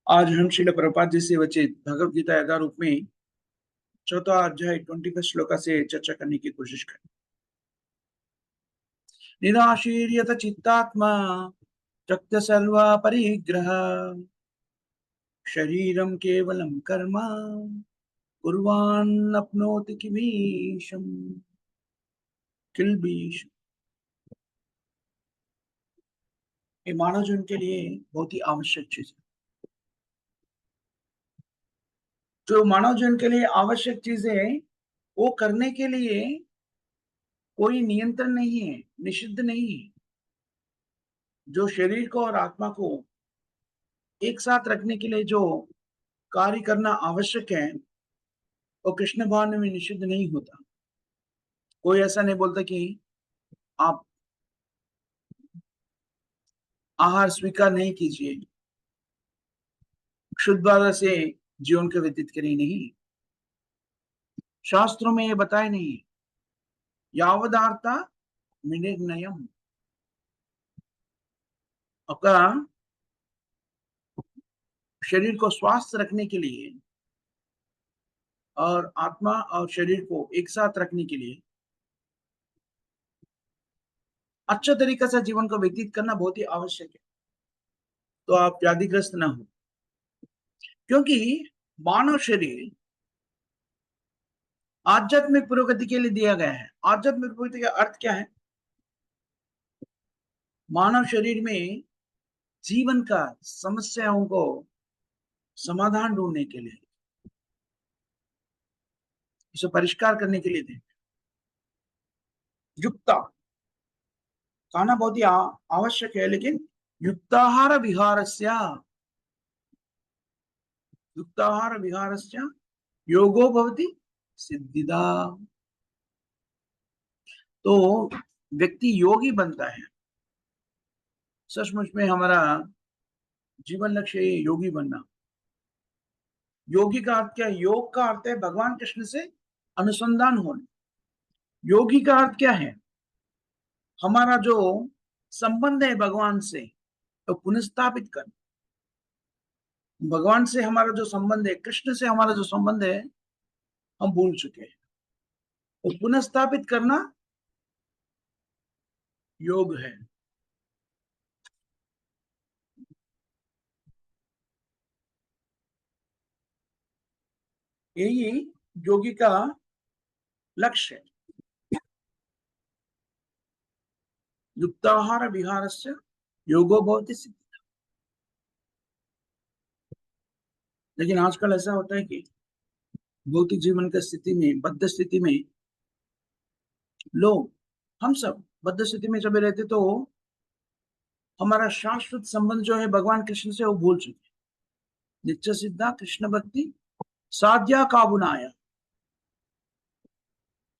आज हम श्रील प्रभुपाद जी से वचित भगवद गीता यथा रूप में चौथा अध्याय 21 श्लोका से चर्चा करने की कोशिश करें। निराशीर्यत चित्तात्मा त्यक्त सर्व परिग्रह शरीरम केवलम कर्म कुर्वान् अपनोति किमीशम किल्बिष। ये मानव जीवन के लिए बहुत ही आवश्यक चीज है। जो मानव जीवन के लिए आवश्यक चीजें वो करने के लिए कोई नियंत्रण नहीं है, निषिद्ध नहीं है। जो शरीर को और आत्मा को एक साथ रखने के लिए जो कार्य करना आवश्यक है वो कृष्ण भगवान में निषिद्ध नहीं होता। कोई ऐसा नहीं बोलता कि आप आहार स्वीकार नहीं कीजिए, शुद्ध भाव से जीवन को व्यतीत करिए, नहीं। शास्त्रों में ये बताया नहीं है। यावदार्था विनिर्णयम, आपका शरीर को स्वस्थ रखने के लिए और आत्मा और शरीर को एक साथ रखने के लिए अच्छा तरीके से जीवन को व्यतीत करना बहुत ही आवश्यक है, तो आप व्याधिग्रस्त ना हो। क्योंकि मानव शरीर आध्यात्मिक पुरोगति के लिए दिया गया है। आध्यात्मिक पुरोगति का अर्थ क्या है? मानव शरीर में जीवन का समस्याओं को समाधान ढूंढने के लिए, इसे परिष्कार करने के लिए दे। युक्ता खाना बहुत ही आवश्यक है, लेकिन युक्ताहार विहारस्य, युक्ताहार विहारस्य योगो भवति सिद्धिदा। तो व्यक्ति योगी बनता है। सचमुच में हमारा जीवन लक्ष्य है योगी बनना। योगी का अर्थ क्या है? योग का अर्थ है भगवान कृष्ण से अनुसंधान होना। योगी का अर्थ क्या है? हमारा जो संबंध है भगवान से तो पुनर्स्थापित करना। भगवान से हमारा जो संबंध है, कृष्ण से हमारा जो संबंध है, हम भूल चुके हैं। तो पुनर्स्थापित करना योग है। यही योगी का लक्ष्य है। युक्ताहार विहारस्य योगो भवति सिद्धि। लेकिन आजकल ऐसा होता है कि भौतिक जीवन की स्थिति में, बद्ध स्थिति में लोग, हम सब बद्ध स्थिति में जब रहते तो हमारा शाश्वत संबंध जो है भगवान कृष्ण से वो भूल चुके। नित्य सिद्धा कृष्ण भक्ति साध्या काबुनाया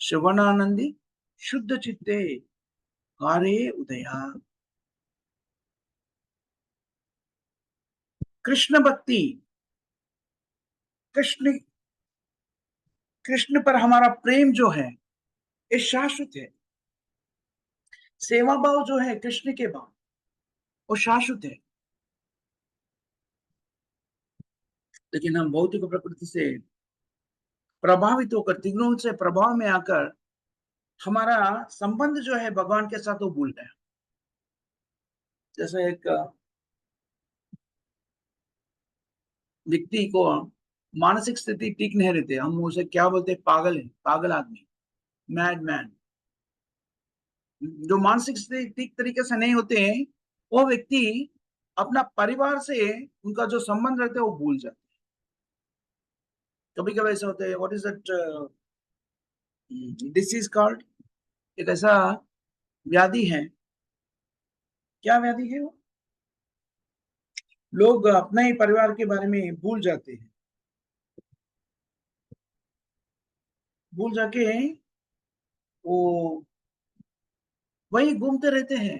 श्रवणानंदी शुद्ध चित्ते कारे उदया। कृष्ण भक्ति, कृष्ण कृष्ण पर हमारा प्रेम जो है ये शाश्वत है। सेवा भाव जो है कृष्ण के भाव वो शाश्वत है। लेकिन हम भौतिक प्रकृति से प्रभावित होकर, तीनों से प्रभाव में आकर हमारा संबंध जो है भगवान के साथ वो भूल रहे हैं। जैसे एक व्यक्ति को मानसिक स्थिति ठीक नहीं रहती, हम उसे क्या बोलते हैं? पागल है, पागल आदमी, मैड मैन। जो मानसिक स्थिति ठीक तरीके से नहीं होते हैं वो व्यक्ति अपना परिवार से उनका जो संबंध रहता है वो भूल जाते हैं। कभी कभी ऐसा होता है। What is that disease called? एक ऐसा व्याधि है। क्या व्याधि है वो? लोग अपने ही परिवार के बारे में भूल जाते हैं। भूल जाके वो वही घूमते रहते हैं।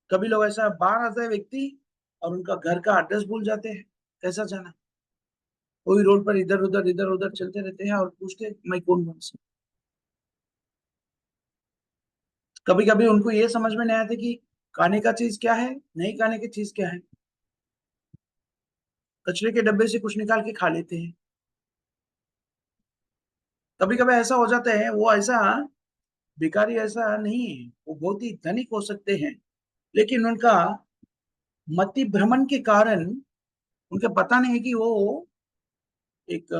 कभी लोग ऐसा बाहर आता है व्यक्ति और उनका घर का एड्रेस भूल जाते हैं, कैसा जाना। वही रोड पर इधर उधर चलते रहते हैं और पूछते हैं मैं कौन हूँ। कभी कभी उनको ये समझ में नहीं आता कि खाने का चीज क्या है, नहीं खाने की चीज क्या है। कचरे के डब्बे से कुछ निकाल के खा लेते हैं। कभी कभी ऐसा हो जाता है, वो ऐसा भिखारी ऐसा नहीं है, वो बहुत ही धनिक हो सकते हैं, लेकिन उनका मति भ्रमण के कारण उनका पता नहीं है कि वो एक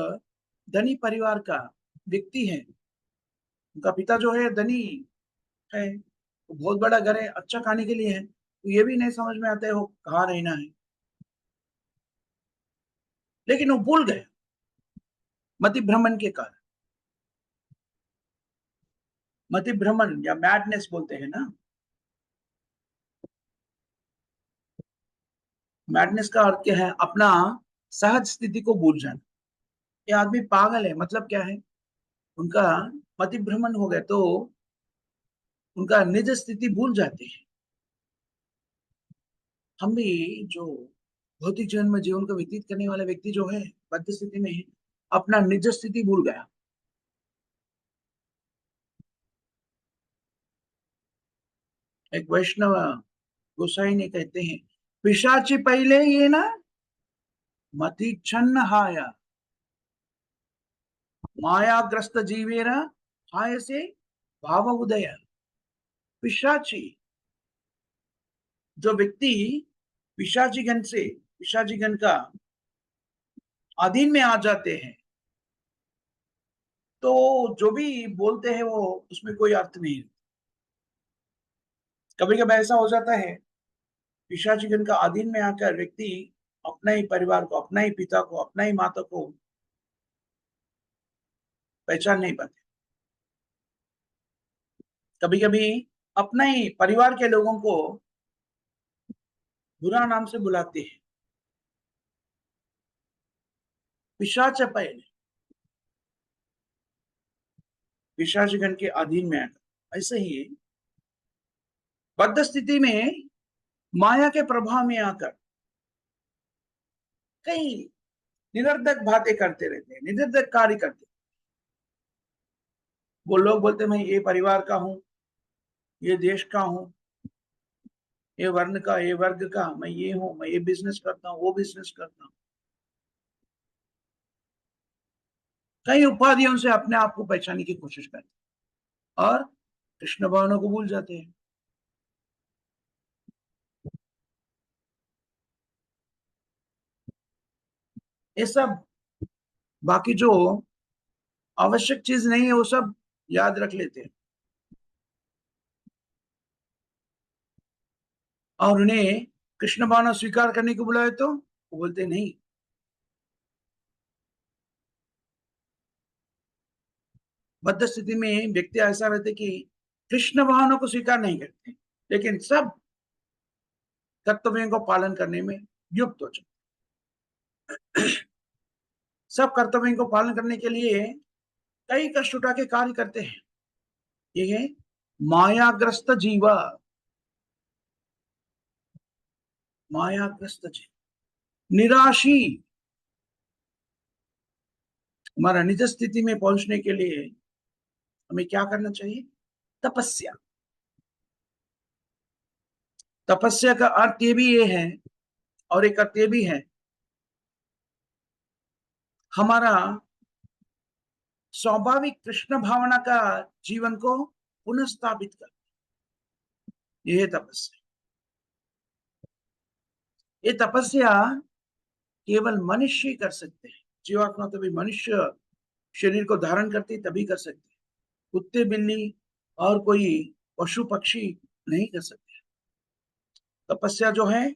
धनी परिवार का व्यक्ति है। उनका पिता जो है धनी है, वो बहुत बड़ा घर है, अच्छा खाने के लिए है, तो ये भी नहीं समझ में आता है वो कहाँ रहना है, लेकिन वो भूल गए मति भ्रमण के कारण। मति भ्रमण या मैडनेस बोलते हैं ना। मैडनेस का अर्थ क्या है? अपना सहज स्थिति को भूल जाना। ये आदमी पागल है, मतलब क्या है? उनका मति भ्रमण हो गया तो उनका निज स्थिति भूल जाते हैं। हम भी जो भौतिक जीवन में जीवन को व्यतीत करने वाला व्यक्ति जो है बद्ध स्थिति में है, अपना निज स्थिति भूल गया। एक वैष्णव गोसाई ने कहते हैं, पिशाची पहले ये ना मति छन्न हाया, मायाग्रस्त जीवेरा हाय से भाव उदय। पिशाची, जो व्यक्ति पिशाचीगण से, पिशाचीगण का अधीन में आ जाते हैं, तो जो भी बोलते हैं वो उसमें कोई अर्थ नहीं। कभी कभी ऐसा हो जाता है, पिशाचीगण का अधीन में आकर व्यक्ति अपना ही परिवार को, अपना ही पिता को, अपना ही माता को पहचान नहीं पाते। कभी कभी अपना ही परिवार के लोगों को बुरा नाम से बुलाते हैं। पिशाच पहले, पिशाचगण के अधीन में आकर। ऐसे ही बद्ध स्थिति में माया के प्रभाव में आकर कई निरर्धक बातें करते रहते हैं, निरर्धक कार्य करते हैं। वो लोग बोलते हैं, मैं ये परिवार का हूँ, ये देश का हूँ, ये वर्ण का, ये वर्ग का, मैं ये हूँ, मैं ये बिजनेस करता हूँ, वो बिजनेस करता हूँ। कई उपाधियों से अपने आप को पहचानने की कोशिश करते हैं और कृष्ण भावना को भूल जाते हैं। ये सब बाकी जो आवश्यक चीज नहीं है वो सब याद रख लेते हैं और उन्हें कृष्ण भावना स्वीकार करने को बुलाए तो वो बोलते नहीं। बद्ध स्थिति में व्यक्ति ऐसा रहते कि कृष्ण भावना को स्वीकार नहीं करते, लेकिन सब कर्तव्यों को पालन करने में युक्त हो जाते। सब कर्तव्यों को पालन करने के लिए कई कष्ट उठा के कार्य करते हैं। ये है मायाग्रस्त जीवा, मायाग्रस्त जीव निराशी। हमारा निज स्थिति में पहुंचने के लिए हमें क्या करना चाहिए? तपस्या। तपस्या का अर्थ ये भी ये है, और एक अर्थ ये भी है, हमारा स्वाभाविक कृष्ण भावना का जीवन को पुनः स्थापित कर, यह है तपस्या। ये तपस्या केवल मनुष्य ही कर सकते हैं। जीवात्मा तभी मनुष्य शरीर को धारण करते तभी कर सकते हैं। कुत्ते बिल्ली और कोई पशु पक्षी नहीं कर सकते। तपस्या जो है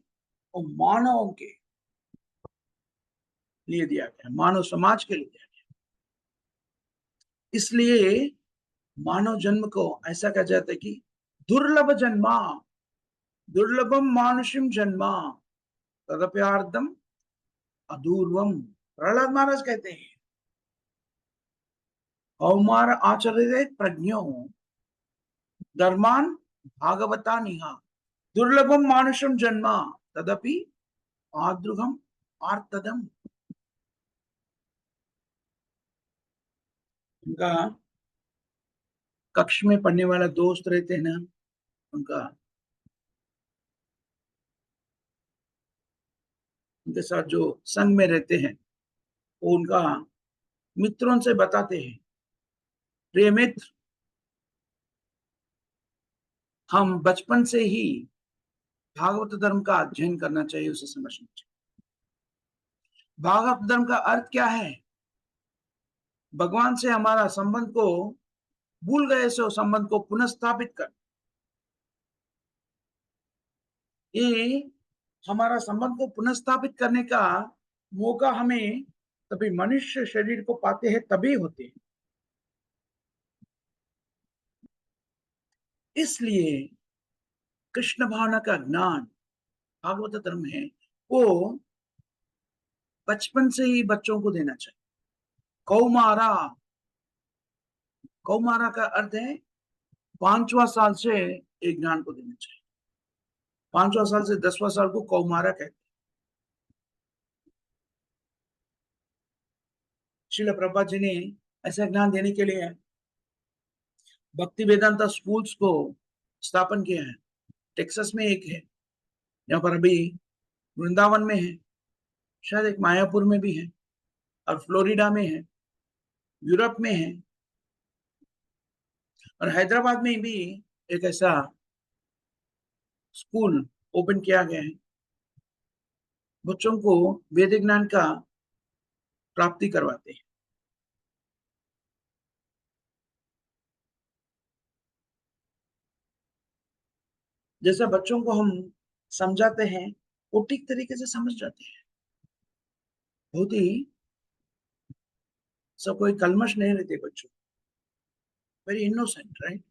वो मानव के लिए दिया गया, मानव समाज के लिए दिया गया। इसलिए मानव जन्म को ऐसा कहा जाता है कि दुर्लभ जन्मा, दुर्लभम मानुषिम जन्मा, तदप्यार्धम अदूर्वम। प्रहलाद महाराज कहते हैं, कौमार आचर्य प्रज्ञो धर्मान भागवता निहा, दुर्लभम मानुषम जन्मा तदपि आद्रुगम आर्तदम। उनका कक्ष में पढ़ने वाला दोस्त रहते हैं ना, उनका उनके साथ जो संग में रहते हैं, वो उनका मित्रों से बताते हैं, प्रिय मित्र, हम बचपन से ही भागवत धर्म का अध्ययन करना चाहिए, उसे समझना चाहिए। भागवत धर्म का अर्थ क्या है? भगवान से हमारा संबंध को, भूल गए सो संबंध को पुनः स्थापित कर। ये हमारा संबंध को पुनः स्थापित करने का मौका हमें तभी मनुष्य शरीर को पाते हैं तभी होते हैं। इसलिए कृष्ण भावना का ज्ञान भागवत धर्म है, वो बचपन से ही बच्चों को देना चाहिए। कौमारा, कौमारा का अर्थ है 5वां साल से एक ज्ञान को देना चाहिए। 5वां साल से 10वां साल को कौमारा कहते हैं। श्रील प्रभुपाद जी ने ऐसा ज्ञान देने के लिए भक्ति वेदांता स्कूल्स को स्थापन किया है। टेक्सास में एक है, यहाँ पर अभी वृंदावन में है, शायद एक मायापुर में भी है, और फ्लोरिडा में है, यूरोप में है, और हैदराबाद में भी एक ऐसा स्कूल ओपन किया गया है। बच्चों को वैदिक ज्ञान का प्राप्ति करवाते हैं। जैसा बच्चों को हम समझाते हैं, वो ठीक तरीके से समझ जाते हैं। बहुत ही सब कोई कलमश नहीं रहते बच्चों, वेरी इनोसेंट, राइट।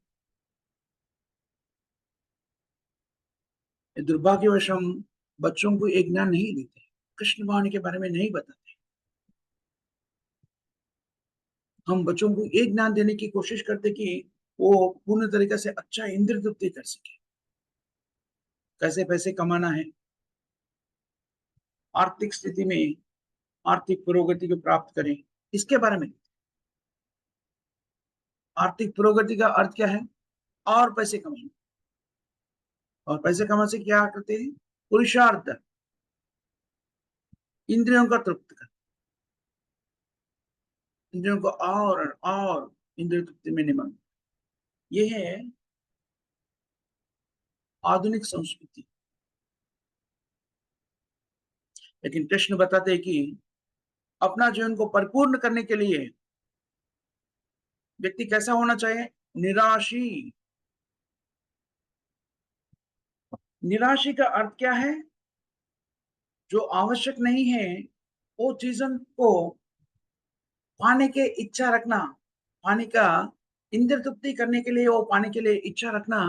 दुर्भाग्यवश हम बच्चों को एक ज्ञान नहीं देते, कृष्ण भगवान के बारे में नहीं बताते। हम बच्चों को एक ज्ञान देने की कोशिश करते कि वो पूर्ण तरीके से अच्छा इंद्र तृप्ति कर सके, कैसे पैसे कमाना है, आर्थिक स्थिति में आर्थिक पुरोगति को प्राप्त करें, इसके बारे में। आर्थिक पुरोगति का अर्थ क्या है? और पैसे कमाना। और पैसे कमाने से क्या करते हैं? पुरुषार्थ, इंद्रियों का तृप्त कर, इंद्रियों को और इंद्रिय तृप्ति में निमग्न। ये है आधुनिक संस्कृति। लेकिन कृष्ण बताते हैं कि अपना जीवन को परिपूर्ण करने के लिए व्यक्ति कैसा होना चाहिए? निराशी। निराशी का अर्थ क्या है? जो आवश्यक नहीं है वो चीजों को पाने के इच्छा रखना, पाने का इंद्र तृप्ति करने के लिए, वो पाने के लिए इच्छा रखना,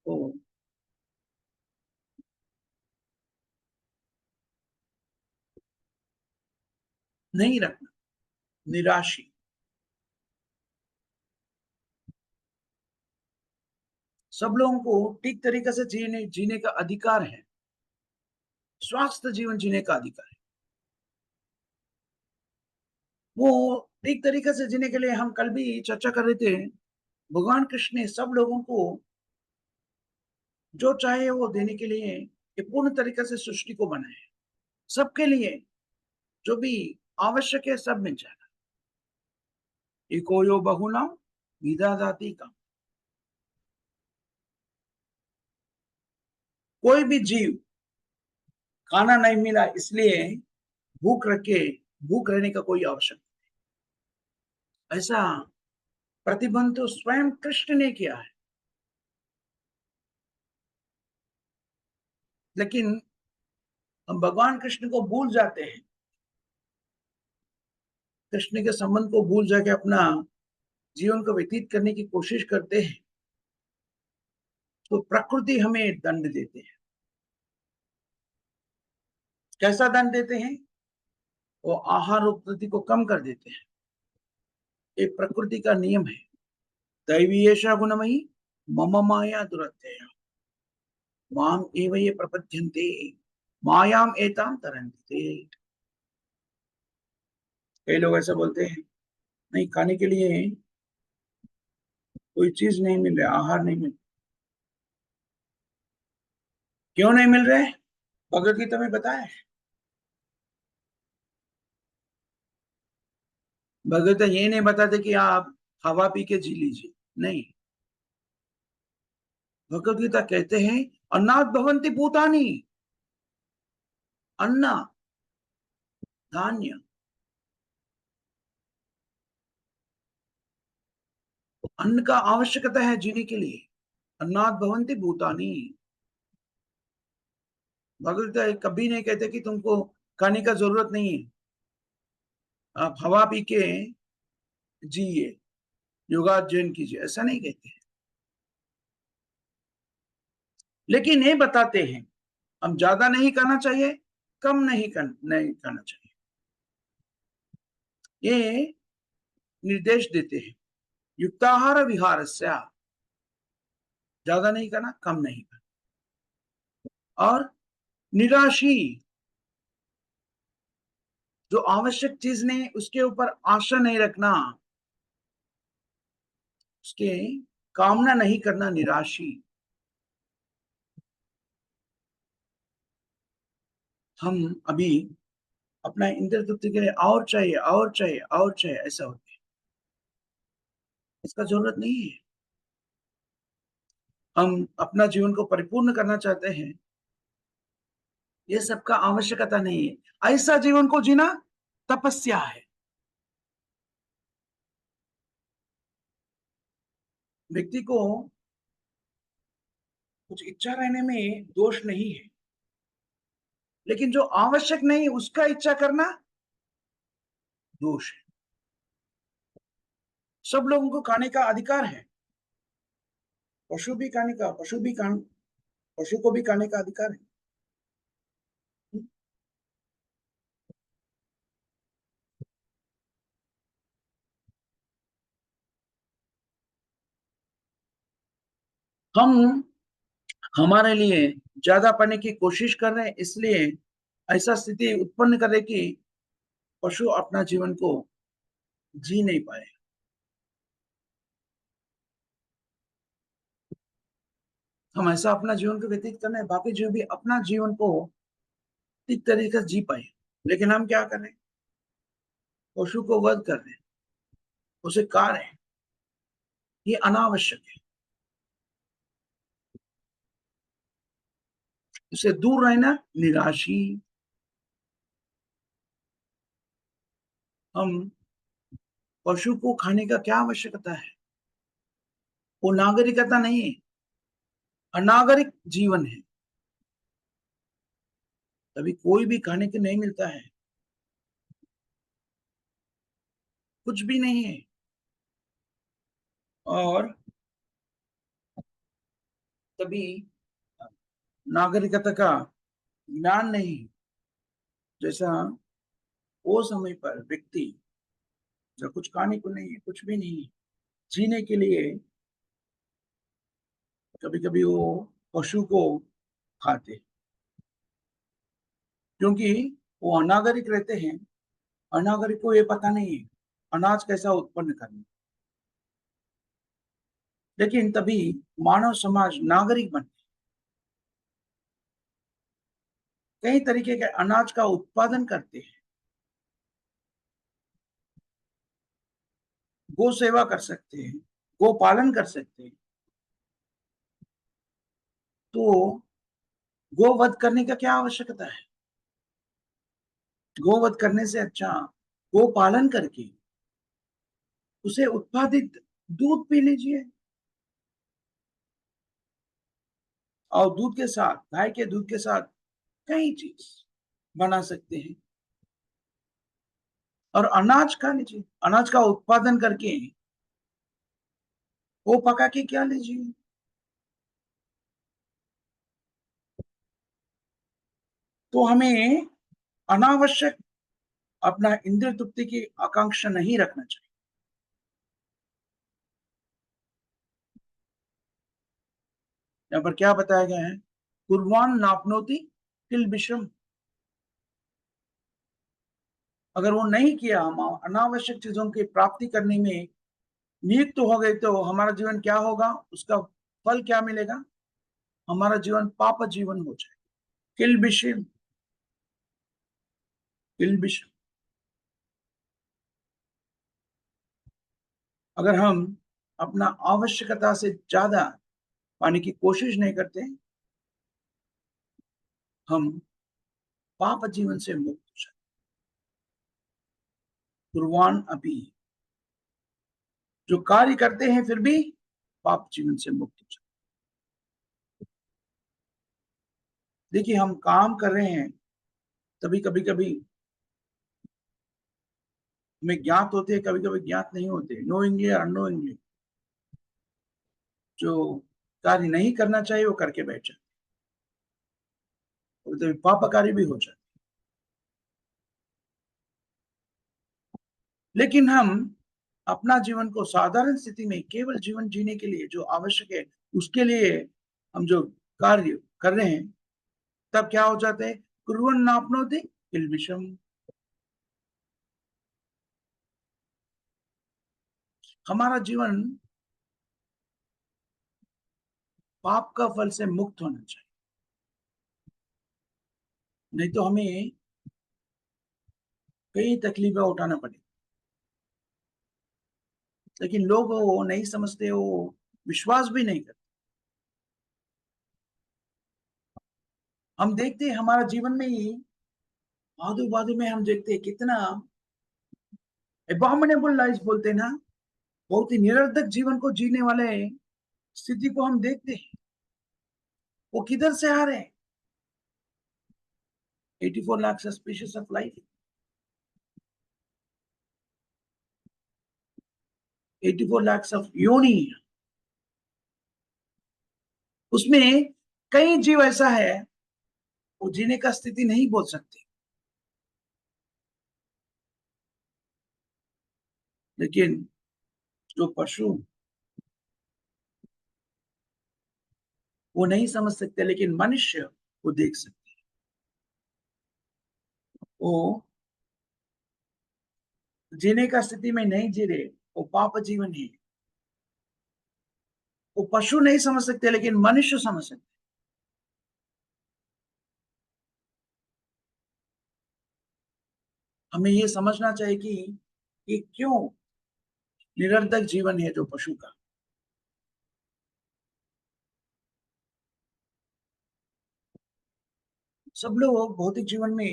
वो नहीं रखना। निराशी। सब लोगों को ठीक तरीके से जीने जीने का अधिकार है, स्वास्थ्य जीवन जीने का अधिकार है। वो ठीक तरीके से जीने के लिए हम कल भी चर्चा कर रहे थे, भगवान कृष्ण ने सब लोगों को जो चाहे वो देने के लिए ये पूर्ण तरीके से सृष्टि को बनाया है। सबके लिए जो भी आवश्यक है सब मिल जाएगा। एको यो बहुना विधादाति का। कोई भी जीव खाना नहीं मिला इसलिए भूख रखे, भूख रहने का कोई आवश्यक नहीं। ऐसा प्रतिबंध तो स्वयं कृष्ण ने किया है। लेकिन हम भगवान कृष्ण को भूल जाते हैं, कृष्ण के संबंध को भूल जाके अपना जीवन को व्यतीत करने की कोशिश करते हैं, तो प्रकृति हमें दंड देते हैं। कैसा दंड देते हैं? वो आहार उत्पत्ति को कम कर देते हैं। ये प्रकृति का नियम है। दैवी ऐसा गुणमयी मम माया दुरत्यय माम एव ये प्रपद्यन्ते मायाम एताम तरन्ति ते। कई लोग ऐसा बोलते हैं, नहीं खाने के लिए कोई चीज नहीं मिल रहा, आहार नहीं मिल। क्यों नहीं मिल रहे? भगवत गीता में बताया है, भगवत ये नहीं बताते कि आप हवा पी के जी लीजिए, नहीं। भगवत गीता कहते हैं अन्नात् भवन्ति भूतानि, अन्न, धान्य, अन्न का आवश्यकता है जीने के लिए। अन्नात् भवन्ति भूतानि। भगवत गीता कभी नहीं कहते कि तुमको खाने का जरूरत नहीं है, आप हवा पी के जिए, योगार्जन कीजिए, ऐसा नहीं कहते हैं। लेकिन ये बताते हैं हम ज्यादा नहीं करना चाहिए, कम नहीं करना चाहिए, ये निर्देश देते हैं। युक्ताहार विहारस्य, ज्यादा नहीं करना, कम नहीं करना। और निराशी, जो आवश्यक चीज नहीं उसके ऊपर आशा नहीं रखना, उसके कामना नहीं करना, निराशी। हम अभी अपना इंद्र तृप्ति के लिए और चाहिए और चाहिए और चाहिए, ऐसा होता है, इसका जरूरत नहीं है। हम अपना जीवन को परिपूर्ण करना चाहते हैं, ये सबका आवश्यकता नहीं है। ऐसा जीवन को जीना तपस्या है। व्यक्ति को कुछ इच्छा रहने में दोष नहीं है, लेकिन जो आवश्यक नहीं उसका इच्छा करना दोष है। सब लोगों को खाने का अधिकार है, पशु को भी खाने का अधिकार है। हम हमारे लिए ज्यादा पाने की कोशिश कर रहे हैं, इसलिए ऐसा स्थिति उत्पन्न करे कि पशु अपना जीवन को जी नहीं पाए। हम ऐसा अपना जीवन को व्यतीत करना है, बाकी जीव भी अपना जीवन को ठीक तरीके से जी पाए। लेकिन हम क्या कर रहे हैं, पशु को वध कर रहे हैं, उसे खा रहे हैं, ये अनावश्यक है। इससे दूर रहना निराशी। हम पशु को खाने का क्या आवश्यकता है, वो नागरिकता नहीं है, अनागरिक जीवन है। कभी कोई भी खाने के नहीं मिलता है, कुछ भी नहीं है। और कभी नागरिकता का ज्ञान नहीं, जैसा वो समय पर व्यक्ति जब कुछ खाने को नहीं है, कुछ भी नहीं है, जीने के लिए कभी कभी वो पशु को खाते, क्योंकि वो अनागरिक रहते हैं। अनागरिक को ये पता नहीं है अनाज कैसा उत्पन्न करना। लेकिन तभी मानव समाज नागरिक बन कई तरीके के अनाज का उत्पादन करते हैं, गो सेवा कर सकते हैं, गो पालन कर सकते हैं। तो गोवध करने का क्या आवश्यकता है, गोवध करने से अच्छा गो पालन करके उसे उत्पादित दूध पी लीजिए। और दूध के साथ, गाय के दूध के साथ कई चीज बना सकते हैं। और अनाज खा लीजिए, अनाज का उत्पादन करके वो पका के क्या लीजिए। तो हमें अनावश्यक अपना इंद्रिय तृप्ति की आकांक्षा नहीं रखना चाहिए। यहाँ पर क्या बताया गया है, कुर्वान नापनोति किल विषम। अगर वो नहीं किया, हम अनावश्यक चीजों की प्राप्ति करने में नियुक्त हो गए, तो हमारा जीवन क्या होगा, उसका फल क्या मिलेगा, हमारा जीवन पाप जीवन हो जाए। किल विषम, किल विषम। अगर हम अपना आवश्यकता से ज्यादा पाने की कोशिश नहीं करते, हम पाप जीवन से मुक्त हो जाते। कुर्बान अभी जो कार्य करते हैं फिर भी पाप जीवन से मुक्त हो जाते। देखिए, हम काम कर रहे हैं, तभी कभी कभी हमें ज्ञात होते हैं, कभी कभी ज्ञात नहीं होते, नोइंगली और अननोइंगली जो कार्य नहीं करना चाहिए वो करके बैठ जाते, और तभी पाप कार्य भी हो जाते। लेकिन हम अपना जीवन को साधारण स्थिति में केवल जीवन जीने के लिए जो आवश्यक है उसके लिए हम जो कार्य कर रहे हैं, तब क्या हो जाता है? कुर्वन् नाप्नोति किल्बिषम्। हमारा जीवन पाप का फल से मुक्त होना चाहिए, नहीं तो हमें कई तकलीफें उठाना पड़ेगी। लेकिन लोग वो नहीं समझते, वो विश्वास भी नहीं करते। हम देखते हैं हमारा जीवन में ही आजू बाजू में, हम देखते हैं कितना एबॉमिनेबल लाइफ बोलते हैं ना, बहुत ही निरर्थक जीवन को जीने वाले स्थिति को हम देखते हैं। वो किधर से आ रहे हैं? 84 lakh species of life, 84 lakh of योनि, उसमें कई जीव ऐसा है वो जीने का स्थिति नहीं बोल सकते। लेकिन जो पशु, वो नहीं समझ सकते, लेकिन मनुष्य वो देख सकते। वो जीने का स्थिति में नहीं जी रहे, वो पाप जीवन है। वो पशु नहीं समझ सकते, लेकिन मनुष्य समझ सकते। हमें ये समझना चाहिए कि ये क्यों निरर्थक जीवन है जो पशु का। सब लोग भौतिक जीवन में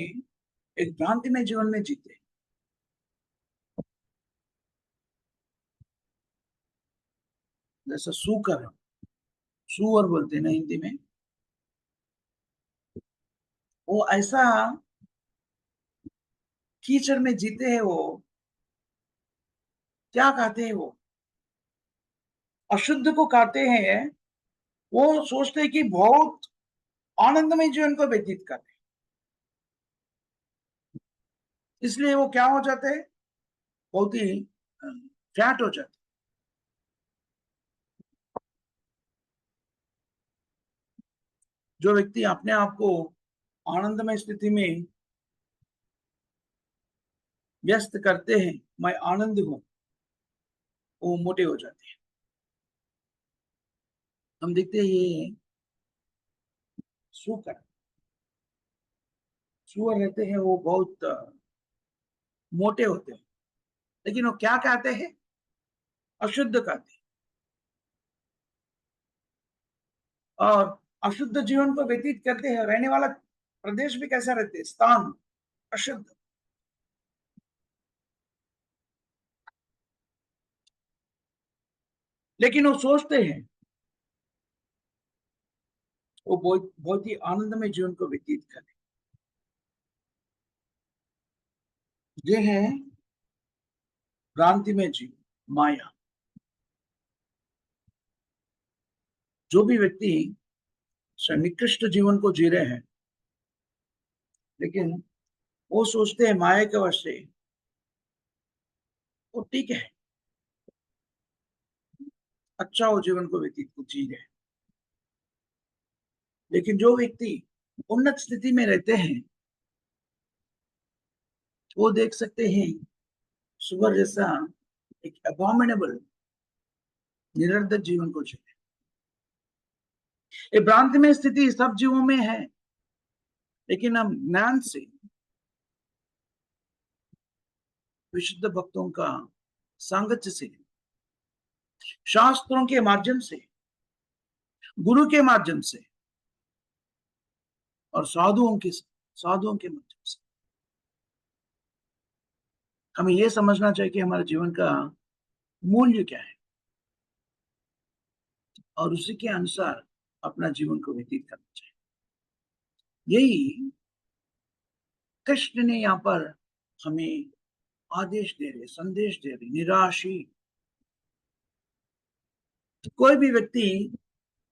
एक भ्रांति में जीवन में जीते। जैसे सूकर, सुअर बोलते हैं ना हिंदी में, वो ऐसा कीचड़ में जीते हैं। वो क्या खाते हैं? वो अशुद्ध को खाते हैं। वो सोचते हैं कि बहुत आनंदमय जीवन को व्यतीत कर रहे हैं, इसलिए वो क्या हो जाते हैं? बहुत ही फ्लैट हो जाते। जो व्यक्ति अपने आप को आनंदमय स्थिति में व्यस्त करते हैं, मैं आनंद हूं, वो मोटे हो जाते हैं। हम देखते हैं ये सुकर, सुअर रहते हैं, वो बहुत मोटे होते हैं, लेकिन वो क्या कहते हैं? अशुद्ध कहते हैं। और अशुद्ध जीवन को व्यतीत करते हैं। रहने वाला प्रदेश भी कैसा रहते हैं? स्थान अशुद्ध। लेकिन वो सोचते हैं वो बहुत बहुत ही आनंदमय जीवन को व्यतीत करें। ये है भ्रांति में जीव, माया। जो भी व्यक्ति निकृष्ट जीवन को जी रहे हैं, लेकिन वो सोचते हैं माया के वश से वो ठीक है, अच्छा वो जीवन को व्यतीत जी रहे हैं। लेकिन जो व्यक्ति उन्नत स्थिति में रहते हैं, वो देख सकते हैं सुअर जैसा एक अबॉमिनेबल निरर्धक जीवन को जीते। ये भ्रांति में स्थिति सब जीवों में है, लेकिन हम ज्ञान से, विशुद्ध भक्तों का सांगत्य से शास्त्रों के माध्यम से, गुरु के माध्यम से और साधुओं के माध्यम से। हमें यह समझना चाहिए कि हमारे जीवन का मूल्य क्या है और उसी के अनुसार अपना जीवन को व्यतीत करना चाहिए। यही कृष्ण ने यहाँ पर हमें आदेश दे रहे, संदेश दे रहे। निराशी, कोई भी व्यक्ति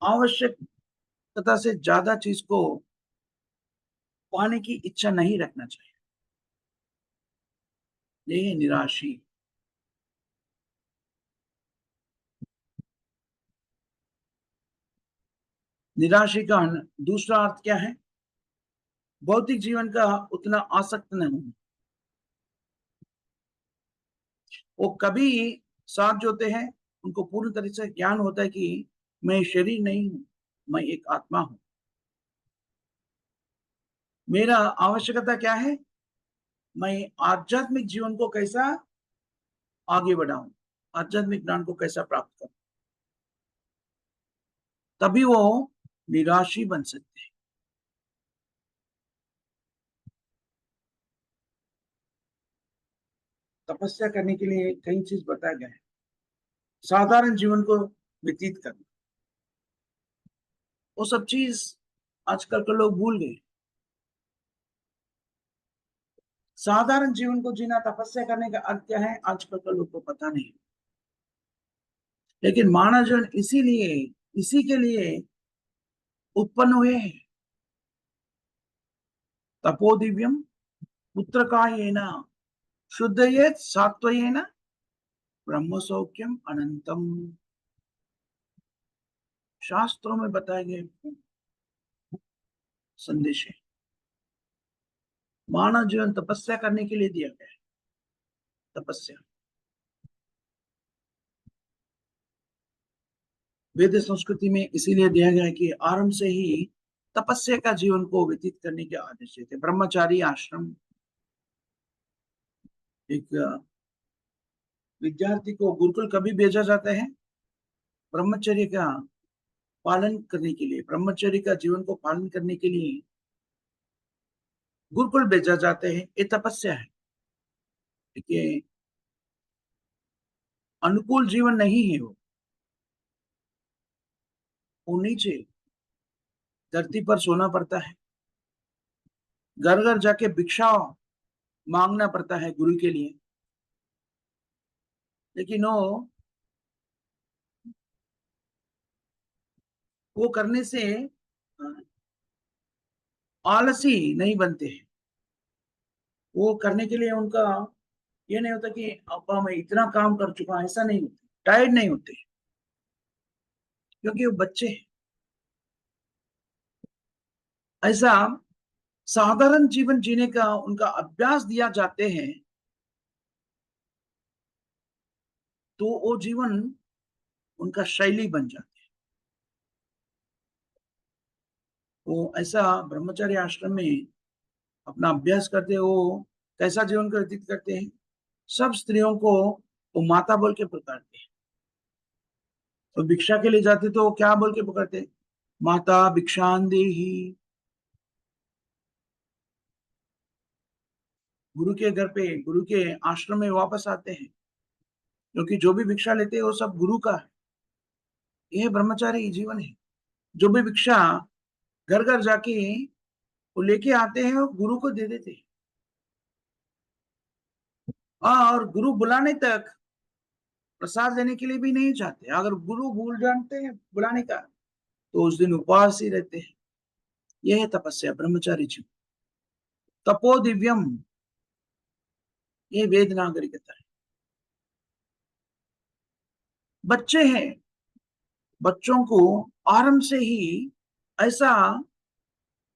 आवश्यकता से ज्यादा चीज को पाने की इच्छा नहीं रखना चाहिए। यही है निराशी। निराशी का दूसरा अर्थ क्या है? भौतिक जीवन का उतना आसक्त नहीं होना। वो कभी साथ जो होते हैं उनको पूर्ण तरह से ज्ञान होता है कि मैं शरीर नहीं हूं, मैं एक आत्मा हूं। मेरा आवश्यकता क्या है? मैं आध्यात्मिक जीवन को कैसा आगे बढ़ाऊं, आध्यात्मिक ज्ञान को कैसा प्राप्त करूं, तभी वो निराशी बन सकते हैं। तपस्या करने के लिए कई चीज बताए गए हैं। साधारण जीवन को व्यतीत करना, वो सब चीज आजकल के लोग भूल गए। साधारण जीवन को जीना तपस्या करने का अर्थ क्या है, आजकल के लोग को पता नहीं। लेकिन मानव जीवन इसीलिए, इसी के लिए उत्पन्न हुए हैं। तपो दिव्यम पुत्रकायेन शुद्धयेत सात्वयेन ब्रह्म सौख्यम अनंतम। शास्त्रों में बताए गए संदेश है। मानव जीवन तपस्या करने के लिए दिया गया है। तपस्या वेद संस्कृति में इसीलिए दिया गया है कि आरंभ से ही तपस्या का जीवन को व्यतीत करने के आदेश थे। ब्रह्मचारी आश्रम, एक विद्यार्थी को गुरुकुल कभी भेजा जाता है? ब्रह्मचर्य का पालन करने के लिए, ब्रह्मचर्य का जीवन को पालन करने के लिए गुरुकुल भेजा जाते हैं। ये तपस्या है। देखिए, अनुकूल जीवन नहीं है वो नीचे धरती पर सोना पड़ता है, घर घर जाके भिक्षा मांगना पड़ता है गुरु के लिए। लेकिन वो करने से आलसी नहीं बनते हैं। वो करने के लिए उनका ये नहीं होता कि अब मैं इतना काम कर चुका, ऐसा नहीं होता। टायर्ड नहीं होते क्योंकि वो बच्चे हैं। ऐसा साधारण जीवन जीने का उनका अभ्यास दिया जाते हैं, तो वो जीवन उनका शैली बन जाती है। वो ऐसा ब्रह्मचर्य आश्रम में अपना अभ्यास करते हैं। वो कैसा जीवन को व्यतीत करते हैं? सब स्त्रियों को वो माता बोल के पुकारते हैं। तो भिक्षा के लिए जाते तो वो क्या बोल के पुकारते? माता भिक्षान देही। गुरु के घर पे, गुरु के आश्रम में वापस आते हैं, क्योंकि जो भी भिक्षा लेते हैं वो सब गुरु का है। यह ब्रह्मचारी जीवन है। जो भी भिक्षा घर घर जाके वो लेके आते हैं, वो गुरु को दे देते हैं। और गुरु बुलाने तक प्रसाद लेने के लिए भी नहीं जाते। अगर गुरु भूल जानते हैं बुलाने का, तो उस दिन उपवास ही रहते हैं। यह है तपस्या, ब्रह्मचारी जीवन। तपो दिव्यम, ये वेद नागरिकता है। बच्चे हैं, बच्चों को आरंभ से ही ऐसा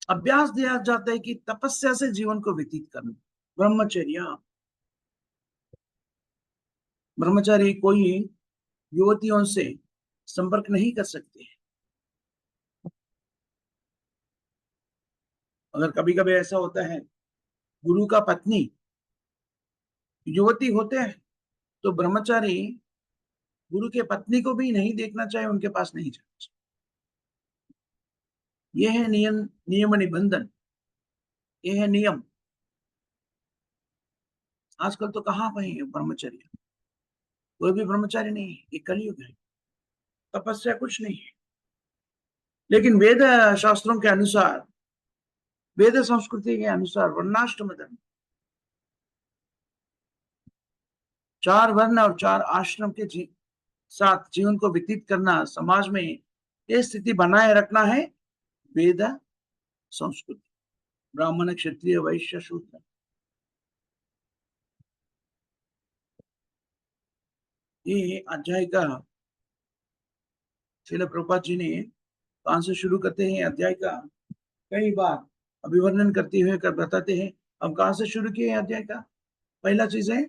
अभ्यास दिया जाता है कि तपस्या से जीवन को व्यतीत करना। ब्रह्मचर्य, ब्रह्मचारी कोई युवतियों से संपर्क नहीं कर सकते। अगर कभी कभी ऐसा होता है, गुरु का पत्नी युवती होते हैं, तो ब्रह्मचारी गुरु के पत्नी को भी नहीं देखना चाहिए, उनके पास नहीं जाना चाहिए। ये है नियम, नियम निबंधन, ये है नियम। आजकल तो कहाँ पे है ब्रह्मचर्य, कोई भी ब्रह्मचारी नहीं है, ये कलयुग है, तपस्या कुछ नहीं है। लेकिन वेद शास्त्रों के अनुसार, वेद संस्कृति के अनुसार वर्णाश्रम धर्म, 4 वर्ण और 4 आश्रम के साथ जीवन को व्यतीत करना, समाज में ये स्थिति बनाए रखना है वेद संस्कृति। ब्राह्मण, क्षत्रिय, वैश्य, शूद्र, ये अध्याय का श्रील प्रभुपाद जी ने कहां से शुरू करते हैं अध्याय का, कई बार अभिवर्णन करते हुए कर बताते हैं। हम कहां से शुरू किए अध्याय का? पहला चीज है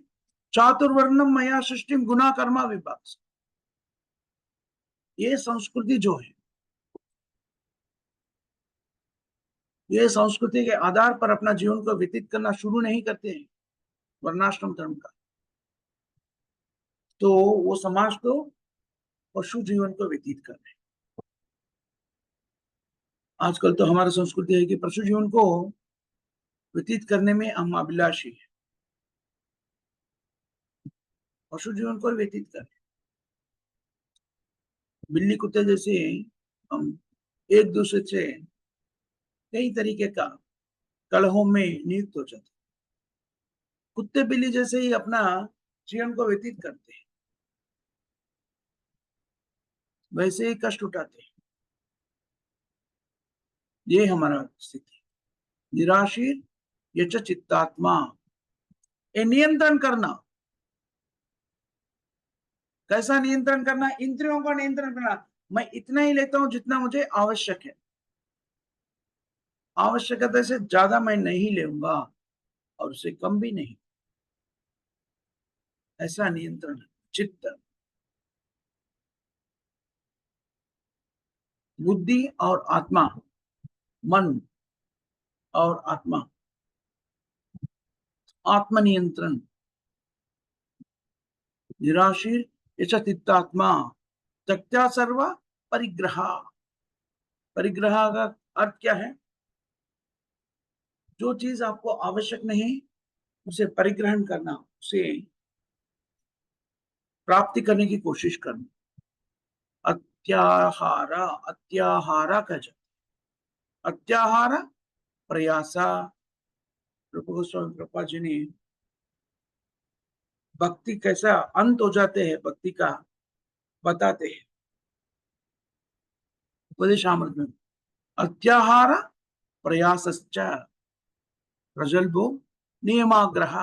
चातुर्वर्णम मया सृष्टिम गुना कर्मा विभाग। ये संस्कृति जो है, ये संस्कृति के आधार पर अपना जीवन को व्यतीत करना शुरू नहीं करते हैं वर्णाश्रम धर्म का, तो वो समाज तो पशु जीवन को व्यतीत कर रहे हैं। आजकल तो हमारी संस्कृति है कि पशु जीवन को व्यतीत करने में हम अभिलाषी है, पशु जीवन को व्यतीत कर रहे हैं। बिल्ली कुत्ते जैसे हम एक दूसरे से कई तरीके का कलहों में नियुक्त हो जाते, कुत्ते बिल्ली जैसे ही अपना जीवन को व्यतीत करते हैं, वैसे ही कष्ट उठाते हैं। ये हमारा स्थिति। निराशीर यच चित्तात्मा, ये नियंत्रण करना। कैसा नियंत्रण करना? इंद्रियों का नियंत्रण करना। मैं इतना ही लेता हूं जितना मुझे आवश्यक है, आवश्यकता से ज्यादा मैं नहीं लूंगा और उससे कम भी नहीं, ऐसा नियंत्रण। चित्त, बुद्धि और आत्मा, मन और आत्मा, आत्मनियंत्रण। निराशीर यच चित्तात्मा त्यक्त्या सर्व परिग्रह। परिग्रह का अर्थ क्या है? जो चीज आपको आवश्यक नहीं उसे परिग्रहण करना, उसे प्राप्ति करने की कोशिश करना। अत्याहारा, अत्याहारा का जब अत्याहार प्रयासा। रूप गोस्वामी प्रभुपाद जी ने भक्ति कैसा अंत हो जाते हैं भक्ति का बताते हैं उपदेशामृत में। अत्याहार प्रयासश्च प्रजल्भो नियमाग्रह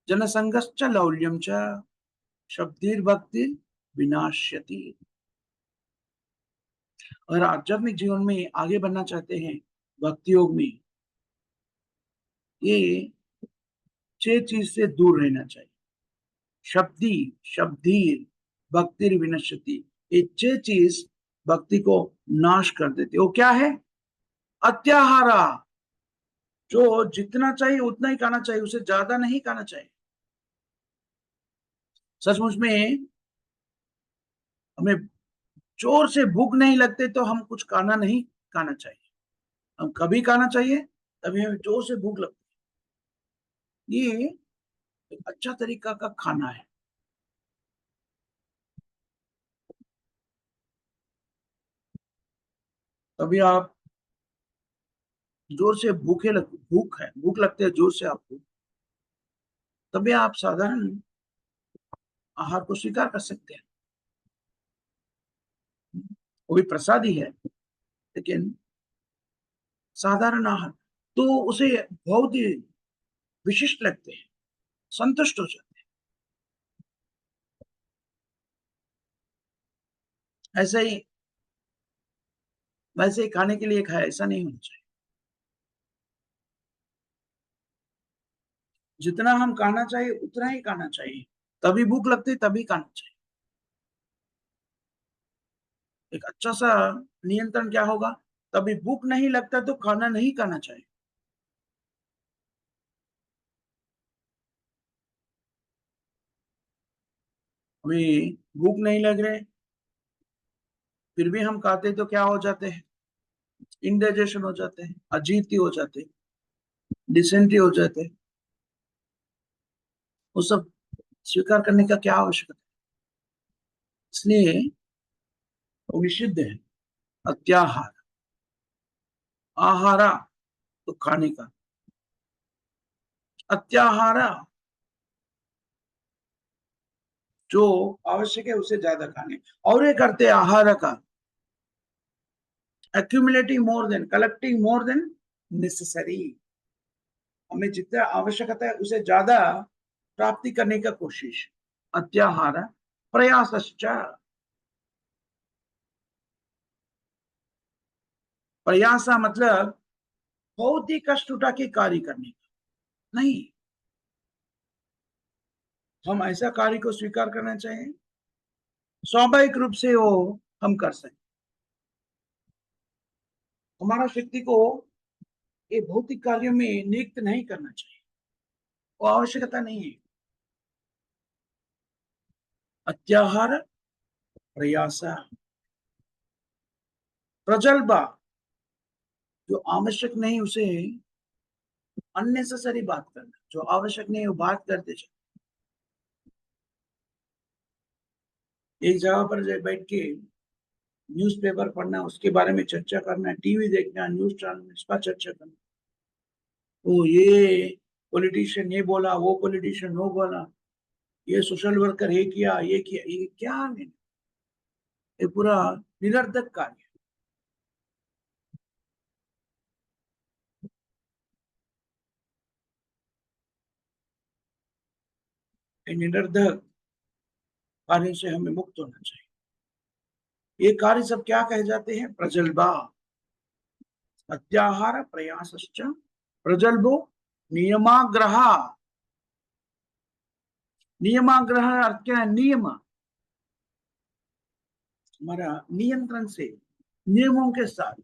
जनसंगश्च लौल्यम च शब्दिर्भक्ति विनाश्यति। अगर आध्यात्मिक जीवन में आगे बढ़ना चाहते हैं भक्ति योग में, ये 6 चीज से दूर रहना चाहिए। शब्दी, शब्दीर, भक्ति विनश्यति, ये 6 चीज भक्ति को नाश कर देती। वो क्या है? अत्याहारा, जो जितना चाहिए उतना ही खाना चाहिए, उसे ज्यादा नहीं खाना चाहिए। सचमुच में हमें जोर से भूख नहीं लगते तो हम कुछ खाना नहीं खाना चाहिए, हम कभी खाना चाहिए तभी हमें जोर से भूख लगती है। ये एक अच्छा तरीका का खाना है। तभी आप जोर से भूख लगते है जोर से आपको, तभी आप साधारण आहार को स्वीकार कर सकते हैं। वो भी प्रसाद ही है, लेकिन साधारण आहार तो उसे बहुत ही विशिष्ट लगते हैं, संतुष्ट हो जाते हैं। ऐसे ही वैसे ही खाने के लिए खाया, ऐसा नहीं होना चाहिए। जितना हम खाना चाहिए उतना ही खाना चाहिए, तभी भूख लगती तभी खाना चाहिए। एक अच्छा सा नियंत्रण क्या होगा? तभी भूख नहीं लगता तो खाना नहीं खाना चाहिए। हमें भूख नहीं लग रहे, फिर भी हम खाते तो क्या हो जाते हैं? इंडाइजेशन हो जाते हैं, अजीर्ति हो जाते हैं, डिसेंट्री हो जाते हैं। वो सब स्वीकार करने का क्या आवश्यकता है? इसलिए वो निषिद्ध है। अत्याहार, आहारा तो खाने का, अत्याहारा जो आवश्यक है उसे ज्यादा खाने, और ये करते आहार का accumulating more than, collecting more than necessary। हमें जितना आवश्यकता है उसे ज्यादा प्राप्ति करने का कोशिश। अत्याहार प्रयासश्च, प्रयास मतलब बहुत ही कष्ट उठा के कार्य करने का नहीं। हम ऐसा कार्य को स्वीकार करना चाहिए स्वाभाविक रूप से वो हम कर सकते। हमारा शक्ति को ये भौतिक कार्यों में नियुक्त नहीं करना चाहिए, वो आवश्यकता नहीं है। अत्याहार प्रयास, प्रजल्बा जो आवश्यक नहीं उसे अननेसेसरी बात करना, जो आवश्यक नहीं वो बात करते चलो। एक जगह पर बैठ के न्यूज़पेपर पढ़ना, उसके बारे में चर्चा करना, टीवी देखना, न्यूज चैनल में इसका चर्चा करना, तो ये पॉलिटिशियन ये बोला, वो पॉलिटिशियन वो बोला, ये सोशल वर्कर ये किया, ये क्या नहीं, ये पूरा निरर्थक कार्य है। निरर्थक कार्य से हमें मुक्त होना चाहिए। ये कार्य सब क्या कहे जाते हैं? प्रजल्बा, अत्याहार प्रयासश्च प्रजल्भो नियमाग्रह। नियमाग्रह अर्थ क्या है? नियम, हमारा नियंत्रण से, नियमों के साथ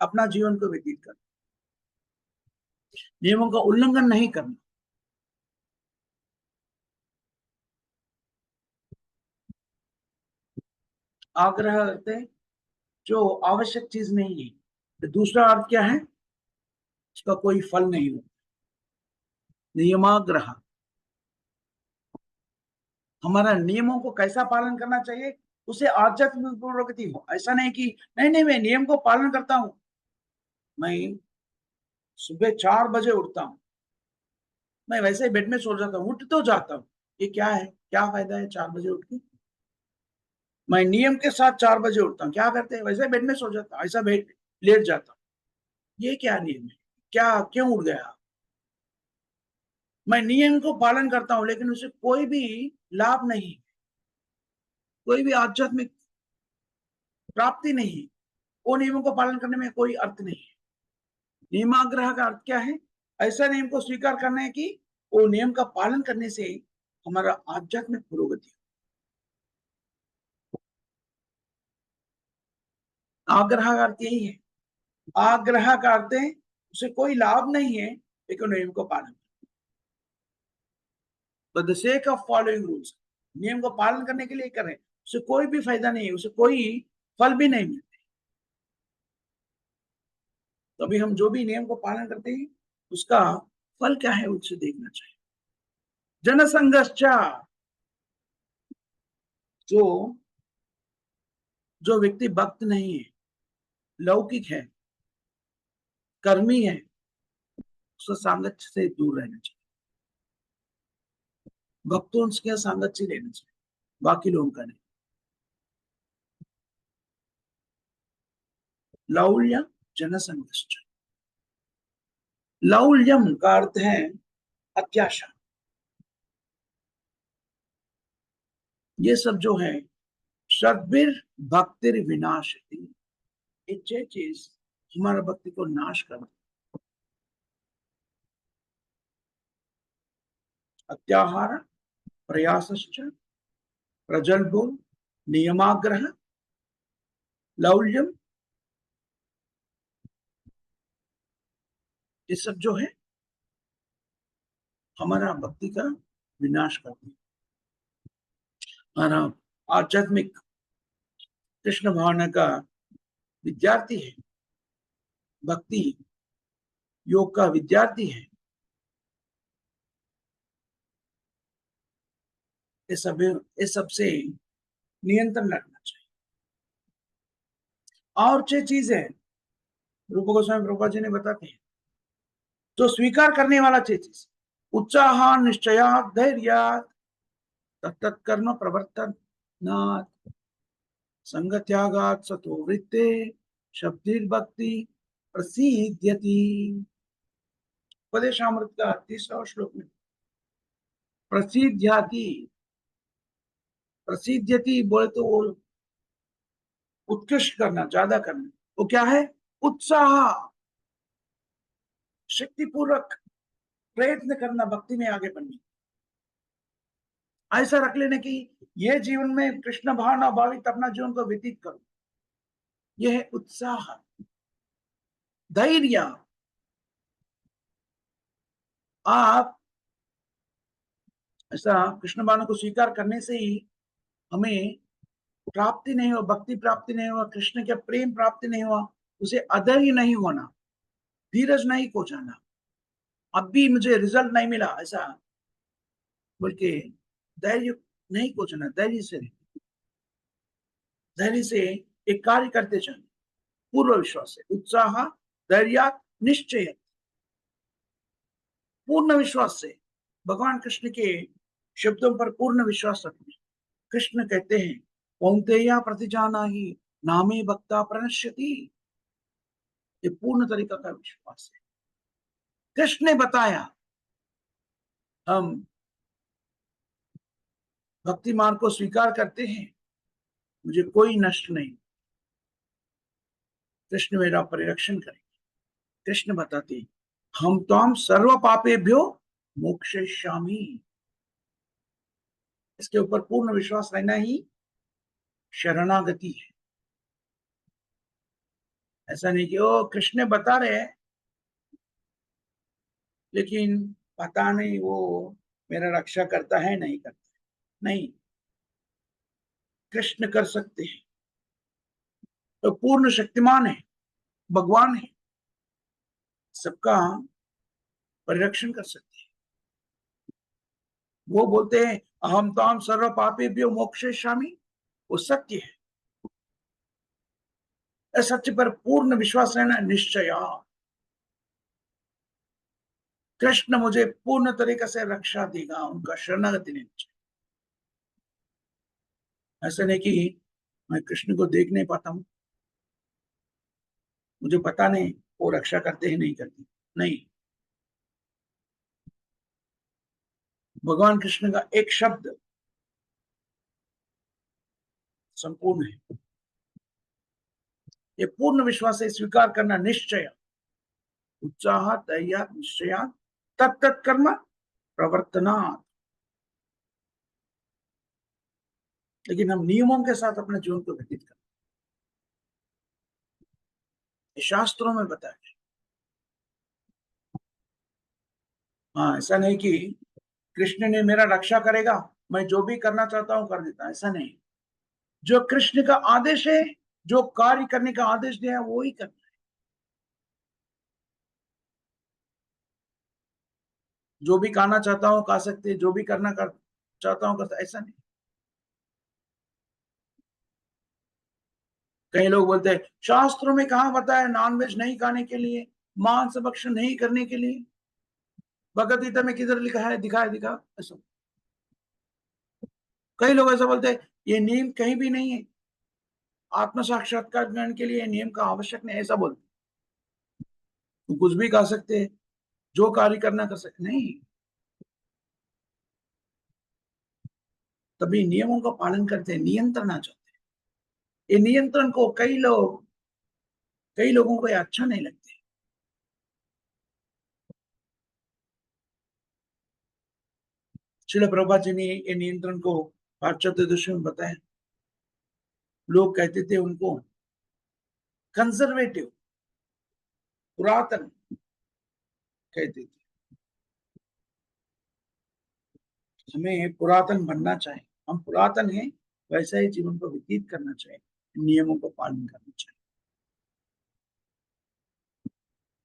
अपना जीवन को व्यतीत करना, नियमों का उल्लंघन नहीं करना। आग्रह करते हैं जो आवश्यक चीज नहीं है। तो दूसरा अर्थ क्या है? उसका कोई फल नहीं हो। नियमाग्रह, हमारा नियमों को कैसा पालन करना चाहिए? उसे आध्यात्मिक प्रगति हो। ऐसा नहीं कि नहीं नहीं मैं नियम को पालन करता हूं, मैं सुबह 4 बजे उठता हूँ, मैं वैसे ही बेड में सो जाता हूँ, उठ तो जाता हूँ, ये क्या है? क्या फायदा है 4 बजे उठ के? मैं नियम के साथ 4 बजे उठता हूँ, क्या करते हैं? वैसे बेड में सो जाता हूँ, ऐसा बेड लेट जाता हूँ, ये क्या नियम है? क्या क्यों उठ गया? मैं नियम को पालन करता हूँ लेकिन उसे कोई भी लाभ नहीं, कोई भी आध्यात्मिक प्राप्ति नहीं, वो नियमों को पालन करने में कोई अर्थ नहीं है। नियमाग्रह का अर्थ क्या है? ऐसा नियम को स्वीकार करना है कि वो नियम का पालन करने से हमारा आध्यात्मिक पुरोगति। आग्रह का अर्थ यही है। आग्रह का अर्थ है उसे कोई लाभ नहीं है लेकिन नियम को पालन, for the sake of following rules, नियम को पालन करने के लिए कर रहे हैं, उसे कोई भी फायदा नहीं है, उसे कोई फल भी नहीं मिलता। तो अभी हम जो भी नियम को पालन करते हैं उसका फल क्या है उसे देखना चाहिए। जनसंघर्ष, जो जो व्यक्ति भक्त नहीं है, लौकिक है, कर्मी है, उसका सामर्थ्य से दूर रहना चाहिए। भक्तों के सामर्थ्य लेना चाहिए, बाकी लोगों का नहीं। लौल्य जनसंघर्ष, लौल्यम का अर्थ है अत्याशा। ये सब जो है सद्भिर भक्तिर विनाशति, इच्छे चीज हमारा भक्ति को नाश कर। अत्याहार प्रयासश्च प्रजल्भो नियमाग्रह लौल्यम, ये सब जो है हमारा भक्ति का विनाश करती है। मानव आध्यात्मिक कृष्ण भावना का विद्यार्थी है, भक्ति योग का विद्यार्थी है, इस सब से नियंत्रण रखना चाहिए। और 6 चीजें रूप गोस्वामी प्रभुपाद जी ने बताते हैं, तो स्वीकार करने वाला 6 चीज: उत्साह, निश्चया, धैर्य, तत्कर्म प्रवर्तन, संग त्यागात सतो वृत्ते, शब्दिर्भक्ति प्रसिद्ध्यति। उपदेशामृत का 30वां श्लोक में प्रसिद्ध्यति, प्रसिद्ध्यति बोले तो वो उत्कृष्ट करना, ज्यादा करना। वो क्या है? उत्साह, शक्तिपूर्वक प्रयत्न करना, भक्ति में आगे बढ़ने, ऐसा रख लेने की ये जीवन में कृष्ण भावना भावित अपना जीवन को व्यतीत करो, यह है उत्साह। धैर्य, आप ऐसा कृष्ण भावना को स्वीकार करने से ही हमें प्राप्ति नहीं हुआ, भक्ति प्राप्ति नहीं हुआ, कृष्ण के प्रेम प्राप्ति नहीं हुआ, उसे अधर ही नहीं होना, धीरज नहीं खो जाना, अब भी मुझे रिजल्ट नहीं मिला ऐसा बल्कि धैर्य नहीं खो जाना, धैर्य से एक कार्य करते जाना, पूर्व विश्वास से, उत्साह, धैर्य, निश्चय, पूर्ण विश्वास से भगवान कृष्ण के शब्दों पर पूर्ण विश्वास रखना। कृष्ण कहते हैं, कौन्तेय प्रतिजानाहि नामे भक्ता प्रणश्यति। ये पूर्ण तरीका का विश्वास है। कृष्ण ने बताया, हम भक्ति मार्ग को स्वीकार करते हैं, मुझे कोई नष्ट नहीं, कृष्ण मेरा परिरक्षण करेंगे। कृष्ण बताते हैं, हम त्वाम सर्व पापेभ्यो मोक्षयिष्यामि। इसके ऊपर पूर्ण विश्वास रहना ही शरणागति है। ऐसा नहीं कि ओ कृष्ण बता रहे हैं लेकिन पता नहीं वो मेरा रक्षा करता है नहीं करता है। नहीं, कृष्ण कर सकते हैं, तो पूर्ण शक्तिमान है, भगवान है, सबका परिरक्षण कर सकते हैं। वो बोलते हैं, अहम ताम सर्व पापेभ्यो मोक्षयिष्यामि, वो सत्य है। सत्य पर पूर्ण विश्वास रहना, निश्चय, कृष्ण मुझे पूर्ण तरीके से रक्षा देगा, उनका शरणागति लेनी चाहिए। ऐसा नहीं कि मैं कृष्ण को देख नहीं पाता हूं, मुझे पता नहीं वो रक्षा करते हैं नहीं करते, नहीं, भगवान कृष्ण का एक शब्द संपूर्ण है। ये पूर्ण विश्वास से स्वीकार करना, निश्चय, उत्साह, धैर्य, निश्चय, तत्त कर्म प्रवर्तना। लेकिन हम नियमों के साथ अपने जीवन को व्यतीत करते, शास्त्रों में बताया। हाँ, ऐसा नहीं कि कृष्ण ने मेरा रक्षा करेगा, मैं जो भी करना चाहता हूं कर देता, ऐसा नहीं। जो कृष्ण का आदेश है, जो कार्य करने का आदेश दिया है वो ही करना है। जो भी खाना चाहता हूं खा सकते, जो भी करना कर चाहता हूं कर, ऐसा नहीं। कई लोग बोलते हैं शास्त्रों में कहां बताया नॉनवेज नहीं खाने के लिए, मांस भक्षण नहीं करने के लिए, भगवद गीता में किधर लिखा है, दिखा ऐसा। कई लोग ऐसा बोलते हैं ये नियम कहीं भी नहीं है, आत्म साक्षात्कार ज्ञान के लिए नियम का आवश्यक नहीं, ऐसा बोलते। तो कुछ भी खा सकते हैं, जो कार्य करना कर सकते नहीं, तभी नियमों का पालन करते हैं, नियंत्रण आ जाते हैं। ये नियंत्रण को कई लोगों को ये अच्छा नहीं लगते। श्रील प्रभुपाद जी ने ये नियंत्रण को पाश्चात्य में बताया। लोग कहते थे उनको कंजर्वेटिव, पुरातन कहते थे। हमें पुरातन बनना चाहिए, हम पुरातन हैं, वैसा ही जीवन को व्यतीत करना चाहिए, नियमों का पालन करना चाहिए।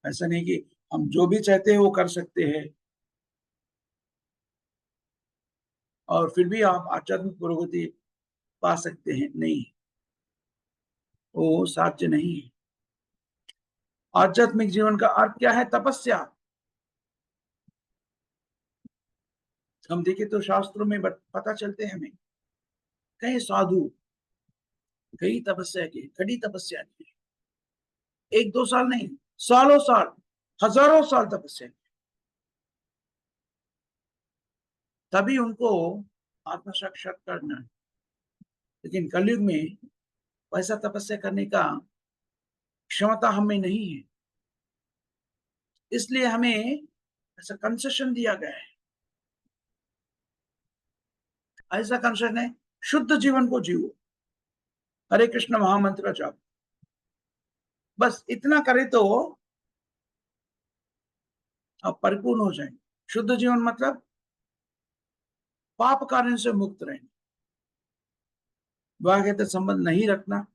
ऐसा नहीं कि हम जो भी चाहते हैं वो कर सकते हैं और फिर भी आप आध्यात्मिक प्रगति पा सकते हैं, नहीं, वो साध्य नहीं है। आध्यात्मिक जीवन का अर्थ क्या है? तपस्या। हम देखें तो शास्त्रों में पता चलते हैं हमें, कई साधु कई तपस्या की, कड़ी तपस्या की, 1-2 साल नहीं, सालों साल, हजारों साल तपस्या की, तभी उनको आत्म साक्षात्कार मिला। लेकिन कलयुग में वैसा तपस्या करने का क्षमता हमें नहीं है, इसलिए हमें ऐसा कंसेशन दिया गया है। ऐसा कंसेशन है, शुद्ध जीवन को जियो, हरे कृष्ण महामंत्र जाप, बस इतना करे तो आप परिपूर्ण हो जाएंगे। शुद्ध जीवन मतलब पाप कार्य से मुक्त रहेंगे, विवाहेतर संबंध नहीं रखना,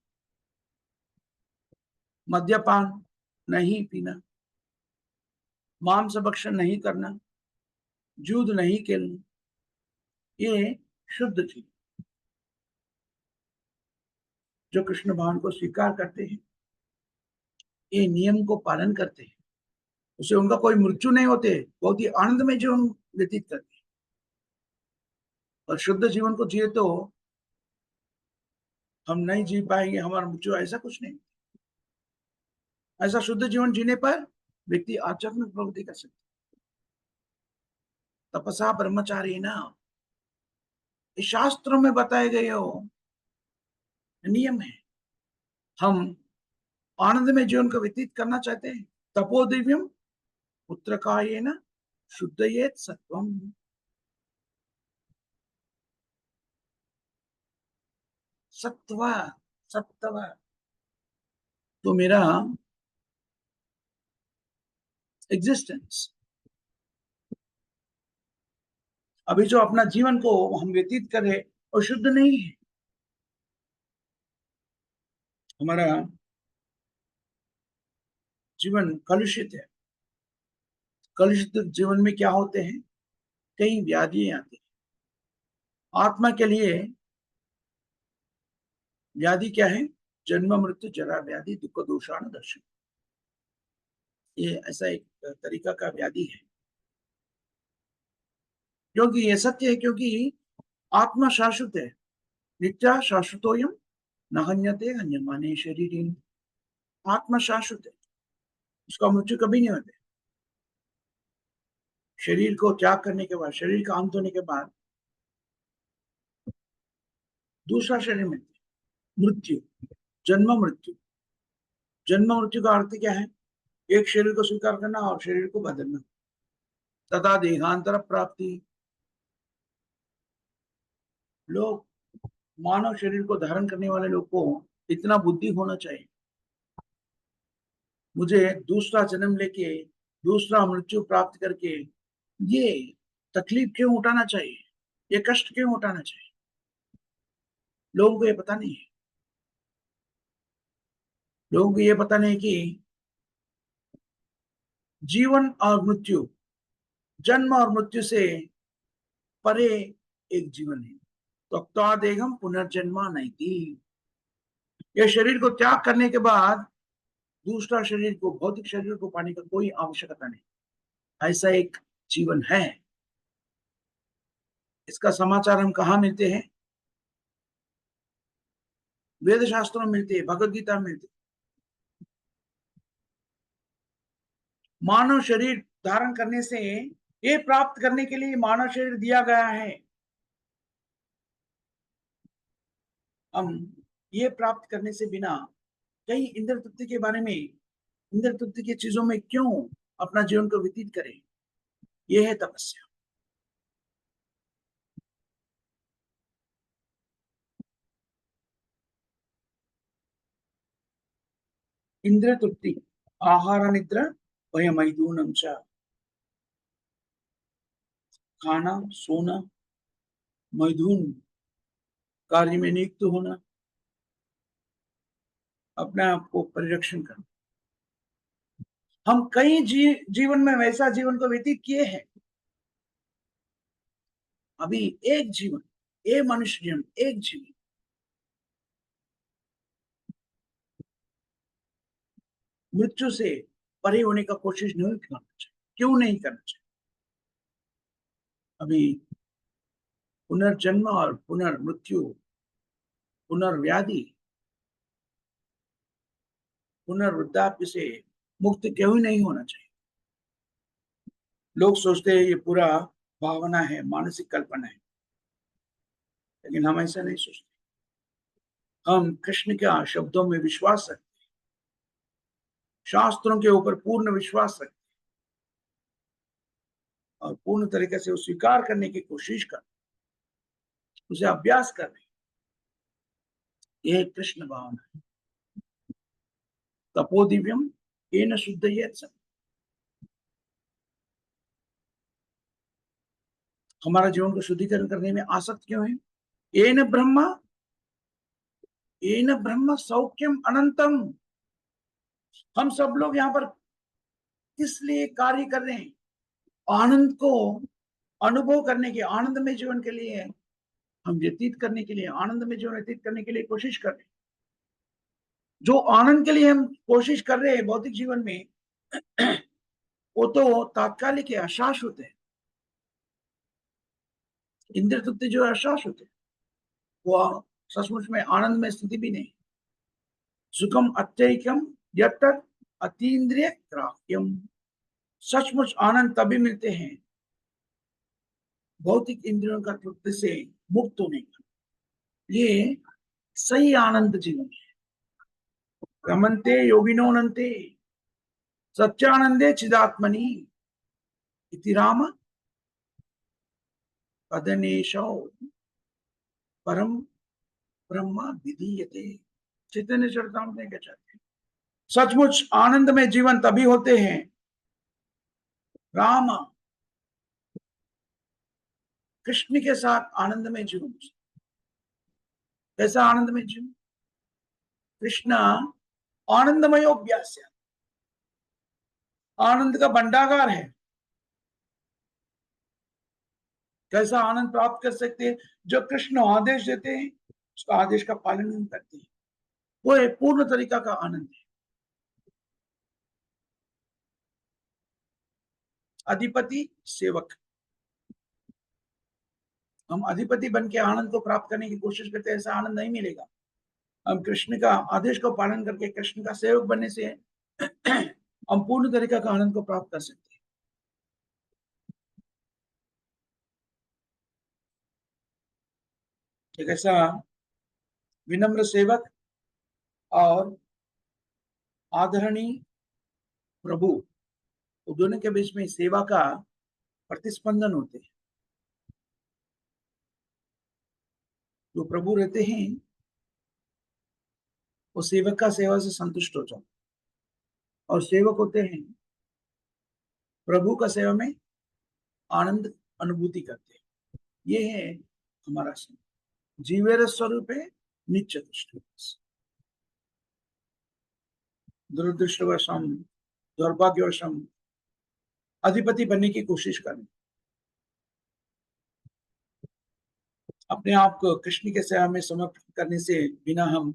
मद्यपान नहीं पीना, मांस भक्षण नहीं करना, जूद नहीं खेलना, ये शुद्ध जीवन जो कृष्ण भगवान को स्वीकार करते हैं, ये नियम को पालन करते हैं, उससे उनका कोई मृत्यु नहीं होते, बहुत ही आनंद में जीवन व्यतीत करते हैं। और शुद्ध जीवन को जिए तो हम नहीं जी पाएंगे, हमारा मृत्यु, ऐसा कुछ नहीं। ऐसा शुद्ध जीवन जीने पर व्यक्ति आध्यात्मिक प्रगति कर सकता है। तपसा ब्रह्मचारी ना, इस शास्त्रों में बताए गए हो नियम है। हम आनंद में जीवन को व्यतीत करना चाहते हैं, तपो दिव्यम पुत्र कायेन शुद्धयेत सत्वम। सत्व, सत्व तो मेरा एग्जिस्टेंस, अभी जो अपना जीवन को हम व्यतीत कर रहे वो शुद्ध नहीं है। हमारा जीवन कलुषित है। कलुषित जीवन में क्या होते हैं? कई व्याधियां आती हैं। आत्मा के लिए व्याधि क्या है? जन्म मृत्यु जरा व्याधि दुख दोषाण दर्शन, ये ऐसा एक तरीका का व्याधि है। क्योंकि ये सत्य है, क्योंकि आत्मा शाश्वत है, नित्या शाश्वतोयम न हन्यते हन्यमाने शरीर। आत्मा शाश्वत है, उसका मृत्यु कभी नहीं होता। शरीर को त्याग करने के बाद, शरीर का अंत होने के बाद दूसरा शरीर में मृत्यु, जन्म मृत्यु। जन्म मृत्यु का अर्थ क्या है? एक शरीर को स्वीकार करना और शरीर को बदलना, तथा देहांतर प्राप्ति। लोग, मानव शरीर को धारण करने वाले लोग को इतना बुद्धि होना चाहिए, मुझे दूसरा जन्म लेके दूसरा मृत्यु प्राप्त करके ये तकलीफ क्यों उठाना चाहिए, ये कष्ट क्यों उठाना चाहिए? लोगों को ये पता नहीं है। लोगों को ये पता नहीं कि जीवन और मृत्यु, जन्म और मृत्यु से परे एक जीवन है। तो देहम पुनर्जन्मा नहीं थी। यह शरीर को त्याग करने के बाद दूसरा शरीर को, भौतिक शरीर को पाने का कोई आवश्यकता नहीं। ऐसा एक जीवन है। इसका समाचार हम कहाँ मिलते हैं? वेद शास्त्रों में मिलते हैं, भगवद गीता में मिलते हैं। मानव शरीर धारण करने से, ये प्राप्त करने के लिए मानव शरीर दिया गया है। हम ये प्राप्त करने से बिना कई इंद्र तृप्ति के बारे में, इंद्र तृप्ति की चीजों में क्यों अपना जीवन को व्यतीत करें? यह है तपस्या। इंद्र तृप्ति, आहार निद्रा वह मैदूनम च, खाना सोना मैथुन, कार्य में नियुक्त होना, अपने आप को परिरक्षण करना। हम कई जीवन में वैसा जीवन को व्यतीत किए हैं। अभी एक जीवन, एक मनुष्य जीवन, एक जीवन, मृत्यु से परे होने का कोशिश नहीं करना चाहिए। क्यों नहीं करना चाहिए? अभी पुनर्जन्म और पुनर्मृत्यु, पुनर्व्याधि, पुनर्वृद्धाप्य से मुक्त क्यों नहीं होना चाहिए? लोग सोचते हैं ये पूरा भावना है, मानसिक कल्पना है, लेकिन हम ऐसा नहीं सोचते। हम कृष्ण के शब्दों में विश्वास रखते, शास्त्रों के ऊपर पूर्ण विश्वास रखते और पूर्ण तरीके से वो स्वीकार करने की कोशिश करते, उसे अभ्यास करते। यह कृष्ण भावना है। तपो दिव्यम येन शुद्धयेत सत्। हमारा जीवन को शुद्धिकरण करने में आसक्त क्यों है? येन ब्रह्म सौख्यम अनंतम। हम सब लोग यहाँ पर किस लिए कार्य कर रहे हैं? आनंद को अनुभव करने के, आनंदमय जीवन के लिए हम व्यतीत करने के लिए, आनंद में जीवन व्यतीत करने के लिए कोशिश कर रहे हैं। जो आनंद के लिए हम कोशिश कर रहे हैं भौतिक जीवन में, वो तो तात्कालिक है, अशाश्वत है। इंद्रिय तृप्ति जो है अशाश्वत है, वो सचमुच में आनंद में स्थिति भी नहीं। सुखम अत्यैकम यत् अतीन्द्रिय ग्राह्यम। सचमुच आनंद तभी मिलते हैं भौतिक इंद्रियों का तृप्ति से मुक्त होने का। ये सही आनंद जीवन है। रमन्ते योगिनो नन्ते सच्चानंदे चिदात्मनि इति राम पदनेशौ परम ब्रह्म विधीयते। चैतन्य चरितामृत में क्या चाहते हैं? सचमुच आनंद में जीवन तभी होते हैं राम कृष्ण के साथ आनंद में जीवन। कैसा आनंद में जीवन? कृष्ण आनंदमयोभ्यास, आनंद का भंडागार है। कैसा आनंद प्राप्त कर सकते हैं? जो कृष्ण आदेश देते हैं उसका आदेश का पालन नहीं करते हैं, वो एक पूर्ण तरीका का आनंद है। अधिपति सेवक, हम अधिपति बन के आनंद को प्राप्त करने की कोशिश करते हैं, ऐसा आनंद नहीं मिलेगा। हम कृष्ण का आदेश को पालन करके कृष्ण का सेवक बनने से हम पूर्ण तरीका का आनंद को प्राप्त कर सकते हैं। एक ऐसा विनम्र सेवक और आदरणीय प्रभु, तो दोनों के बीच में सेवा का प्रतिस्पंदन होते हैं। जो प्रभु रहते हैं वो सेवक का सेवा से संतुष्ट हो जाते, और सेवक होते हैं प्रभु का सेवा में आनंद अनुभूति करते हैं। ये है हमारा जीवेर स्वरूप है नित्य दृष्टि। दुरदृष्टवशम, दुर्भाग्यवशम अधिपति बनने की कोशिश करें, अपने आप को कृष्ण के सेवा में समर्पित करने से बिना हम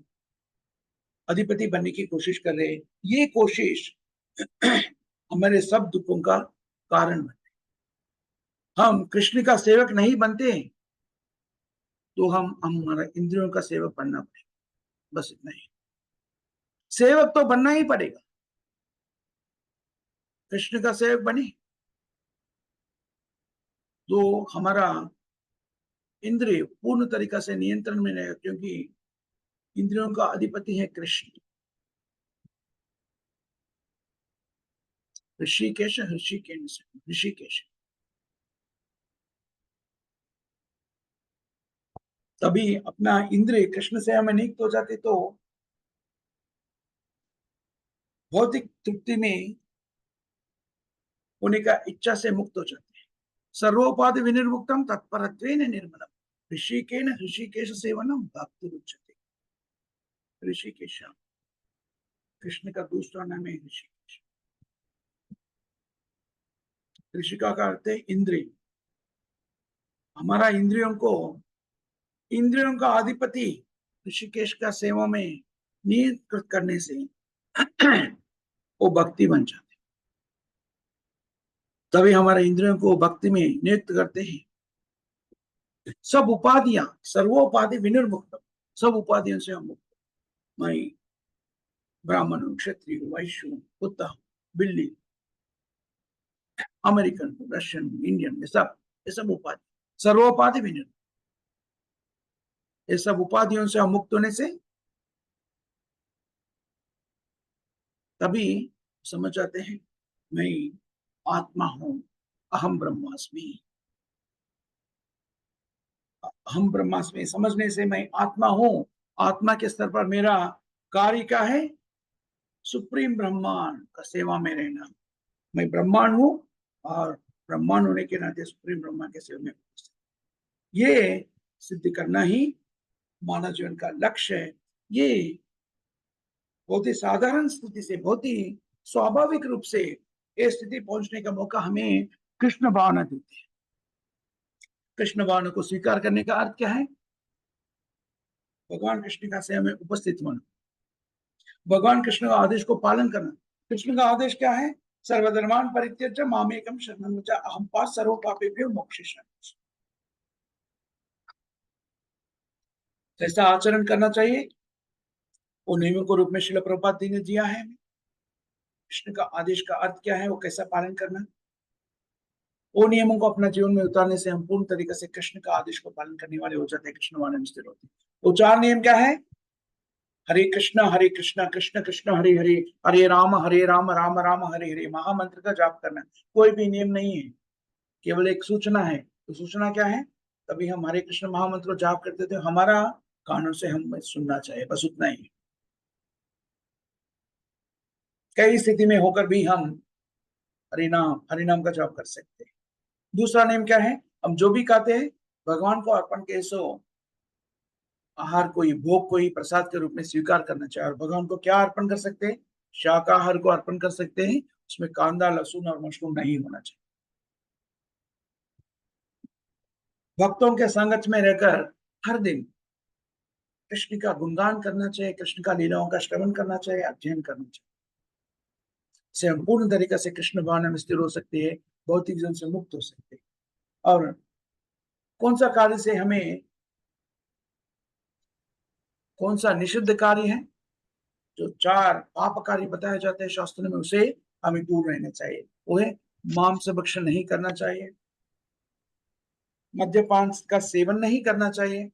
अधिपति बनने की कोशिश कर रहे हैं। ये कोशिश हमारे सब दुखों का कारण बनती। हम कृष्ण का सेवक नहीं बनते तो हम हमारा इंद्रियों का सेवक बनना पड़ेगा, बस इतना ही। सेवक तो बनना ही पड़ेगा, कृष्ण का सेवक बने तो हमारा इंद्रिय पूर्ण तरीका से नियंत्रण में रहेगा, क्योंकि इंद्रियों का अधिपति है कृष्ण। ऋषिकेश, ऋषिकेश, ऋषिकेश। तभी अपना इंद्रिय कृष्ण सेवा में नियुक्त हो जाते तो भौतिक तृप्ति में होने का इच्छा से मुक्त हो जाते हैं। सर्वोपाधि विनिर्मुक्तम तत्परत्वेन निर्मलम। ऋषिकेन ऋषिकेश सेवनम भक्ति उच्यते। ऋषिकेश कृष्ण का दूसरा नाम है ऋषिकेश। ऋषिका का अर्थ है इंद्रिय। हमारा इंद्रियों का अधिपति ऋषिकेश का सेवा में नियुक्त करने से वो भक्ति बन जाते, तभी हमारे इंद्रियों को भक्ति में नियुक्त करते हैं। सब उपाधियां सर्वोपाधि विनिर्मुक्त, सब उपाधियों से हम मुक्त। मैं ब्राह्मण, क्षत्रिय, वैश्य, कुत्ता, बिल्ली, अमेरिकन, रशियन, इंडियन, ये सब उपाधि सर्वोपाधि विनिर्मुक्त। ये सब उपाधियों से हम मुक्त होने से तभी समझ जाते हैं मैं आत्मा हूं, अहम ब्रह्मास्मि। हम ब्रह्मास्मि समझने से मैं आत्मा हूं। आत्मा के स्तर पर मेरा कार्य क्या है? सुप्रीम ब्रह्मांड का सेवा में रहना। मैं ब्रह्मांड हूं और ब्रह्मांड होने के नाते सुप्रीम ब्रह्मांड के सेवा में, ये सिद्ध करना ही मानव जीवन का लक्ष्य है। ये बहुत ही साधारण स्थिति से, बहुत ही स्वाभाविक रूप से ये स्थिति पहुंचने का मौका हमें कृष्ण भावना देती है। कृष्ण भावना को स्वीकार करने का अर्थ क्या है? भगवान कृष्ण का सेवा में उपस्थित होना, भगवान कृष्ण का आदेश को पालन करना। कृष्ण का आदेश क्या है? सर्वधर्मान परित्यज्य मामेकम शरणं व्रज अहं पार्थ सर्व पापेभ्यो मोक्षयिष्यामि। कैसा आचरण करना चाहिए वो नियमों को रूप में श्रील प्रभुपाद जी ने दिया है। कृष्ण का आदेश का अर्थ क्या है, वो कैसा पालन करना, वो नियमों को अपना जीवन में उतारने से हम पूर्ण तरीके से कृष्ण का आदेश को पालन करने वाले हो जाते हैं, कृष्ण वाले में स्थिर होते हैं। वो 4 नियम क्या है? हरे कृष्ण कृष्ण कृष्ण हरे हरे, हरे राम राम राम हरे हरे। महामंत्र का जाप करना, कोई भी नियम नहीं है, केवल एक सूचना है। तो सूचना क्या है? तभी हम हरे कृष्ण महामंत्र को जाप करते थे, हमारा कानों से हम सुनना चाहिए, बस उतना ही। कई स्थिति में होकर भी हम हरिनाम का जाप कर सकते हैं। दूसरा नियम क्या है? हम जो भी खाते हैं भगवान को अर्पण के सो आहार को ही, भोग को ही प्रसाद के रूप में स्वीकार करना चाहिए। और भगवान को क्या अर्पण कर सकते हैं? शाकाहार को अर्पण कर सकते हैं, उसमें कांदा, लहसुन और मशरूम नहीं होना चाहिए। भक्तों के संगत में रहकर हर दिन कृष्ण का गुणगान करना चाहिए, कृष्ण का लीलाओं का श्रवण करना चाहिए, अध्ययन करना चाहिए। से हम पूर्ण तरीके से कृष्ण भावना में स्थिर हो सकते हैं, भौतिक जीवन से मुक्त हो सकते हैं। और कौन सा कार्य से हमें, कौन सा निषिद्ध कार्य है? जो 4 पाप कार्य बताए जाते हैं शास्त्र में, उसे हमें दूर रहना चाहिए। वो है मांस भक्षण नहीं करना चाहिए, मद्यपान का सेवन नहीं करना चाहिए,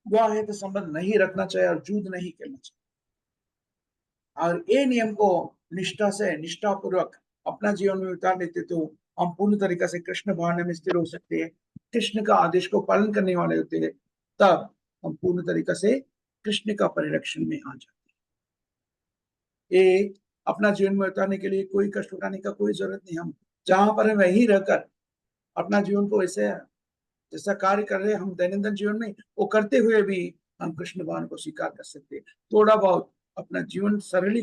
विवाहित संबंध नहीं रखना चाहिए और जुद नहीं करना चाहिए। और ये नियम को निष्ठा पूर्वक अपना जीवन में उतार लेते तो हम पूर्ण तरीके से कृष्ण भावना में स्थिर हो सकते हैं, कृष्ण का आदेश को पालन करने वाले होते हैं। तब हम पूर्ण तरीके से कृष्ण का परिरक्षण में आ जाते हैं। ये अपना जीवन में उतारने के लिए कोई कष्ट उठाने का कोई जरूरत नहीं। हम जहां पर है वहीं रहकर अपना जीवन को ऐसे जैसा कार्य कर रहे हैं हम दैनंदिन जीवन में, वो करते हुए भी हम कृष्ण भगवान को स्वीकार कर सकते हैं। थोड़ा बहुत अपना जीवन शैली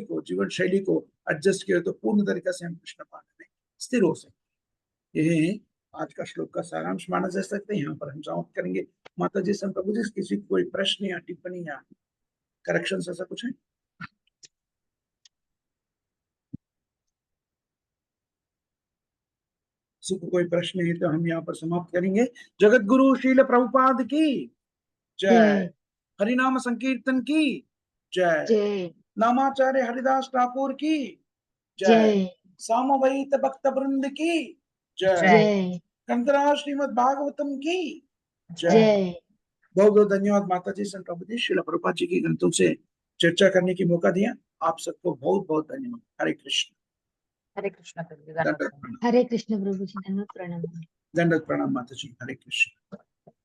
को एडजस्ट किए तो पूर्ण तरीके से हम कृष्ण भगवान में स्थिर हो सकते हैं। यह आज का श्लोक का सारांश माना जा सकता है। यहाँ पर हम समाप्त करेंगे। माता जी, संत प्रभु जी, किसी को कोई प्रश्न या टिप्पणी या करेक्शन ऐसा कुछ है? किसी को कोई प्रश्न है तो हम यहाँ पर समाप्त करेंगे। जगत गुरु शील प्रभुपाद की जय। जय हरिनाम संकीर्तन की जय। जय नामाचार्य हरिदास ठाकुर की जय। जय सामवेद भक्त वृंद की जय। जय कंकरा श्रीमद भागवतम की जय। जय। बहुत बहुत धन्यवाद माता जी, संत प्रभु जी, श्रील प्रभुपाद जी की ग्रंथों से चर्चा करने की मौका दिया। आप सबको बहुत बहुत धन्यवाद। हरे कृष्ण। हरे कृष्ण प्रभु जी, दंडवत धन्यवाद। प्रणाम। हरे कृष्ण प्रभु जी, धन्यवाद, प्रणाम। दंडवत प्रणाम माता जी। हरे कृष्ण।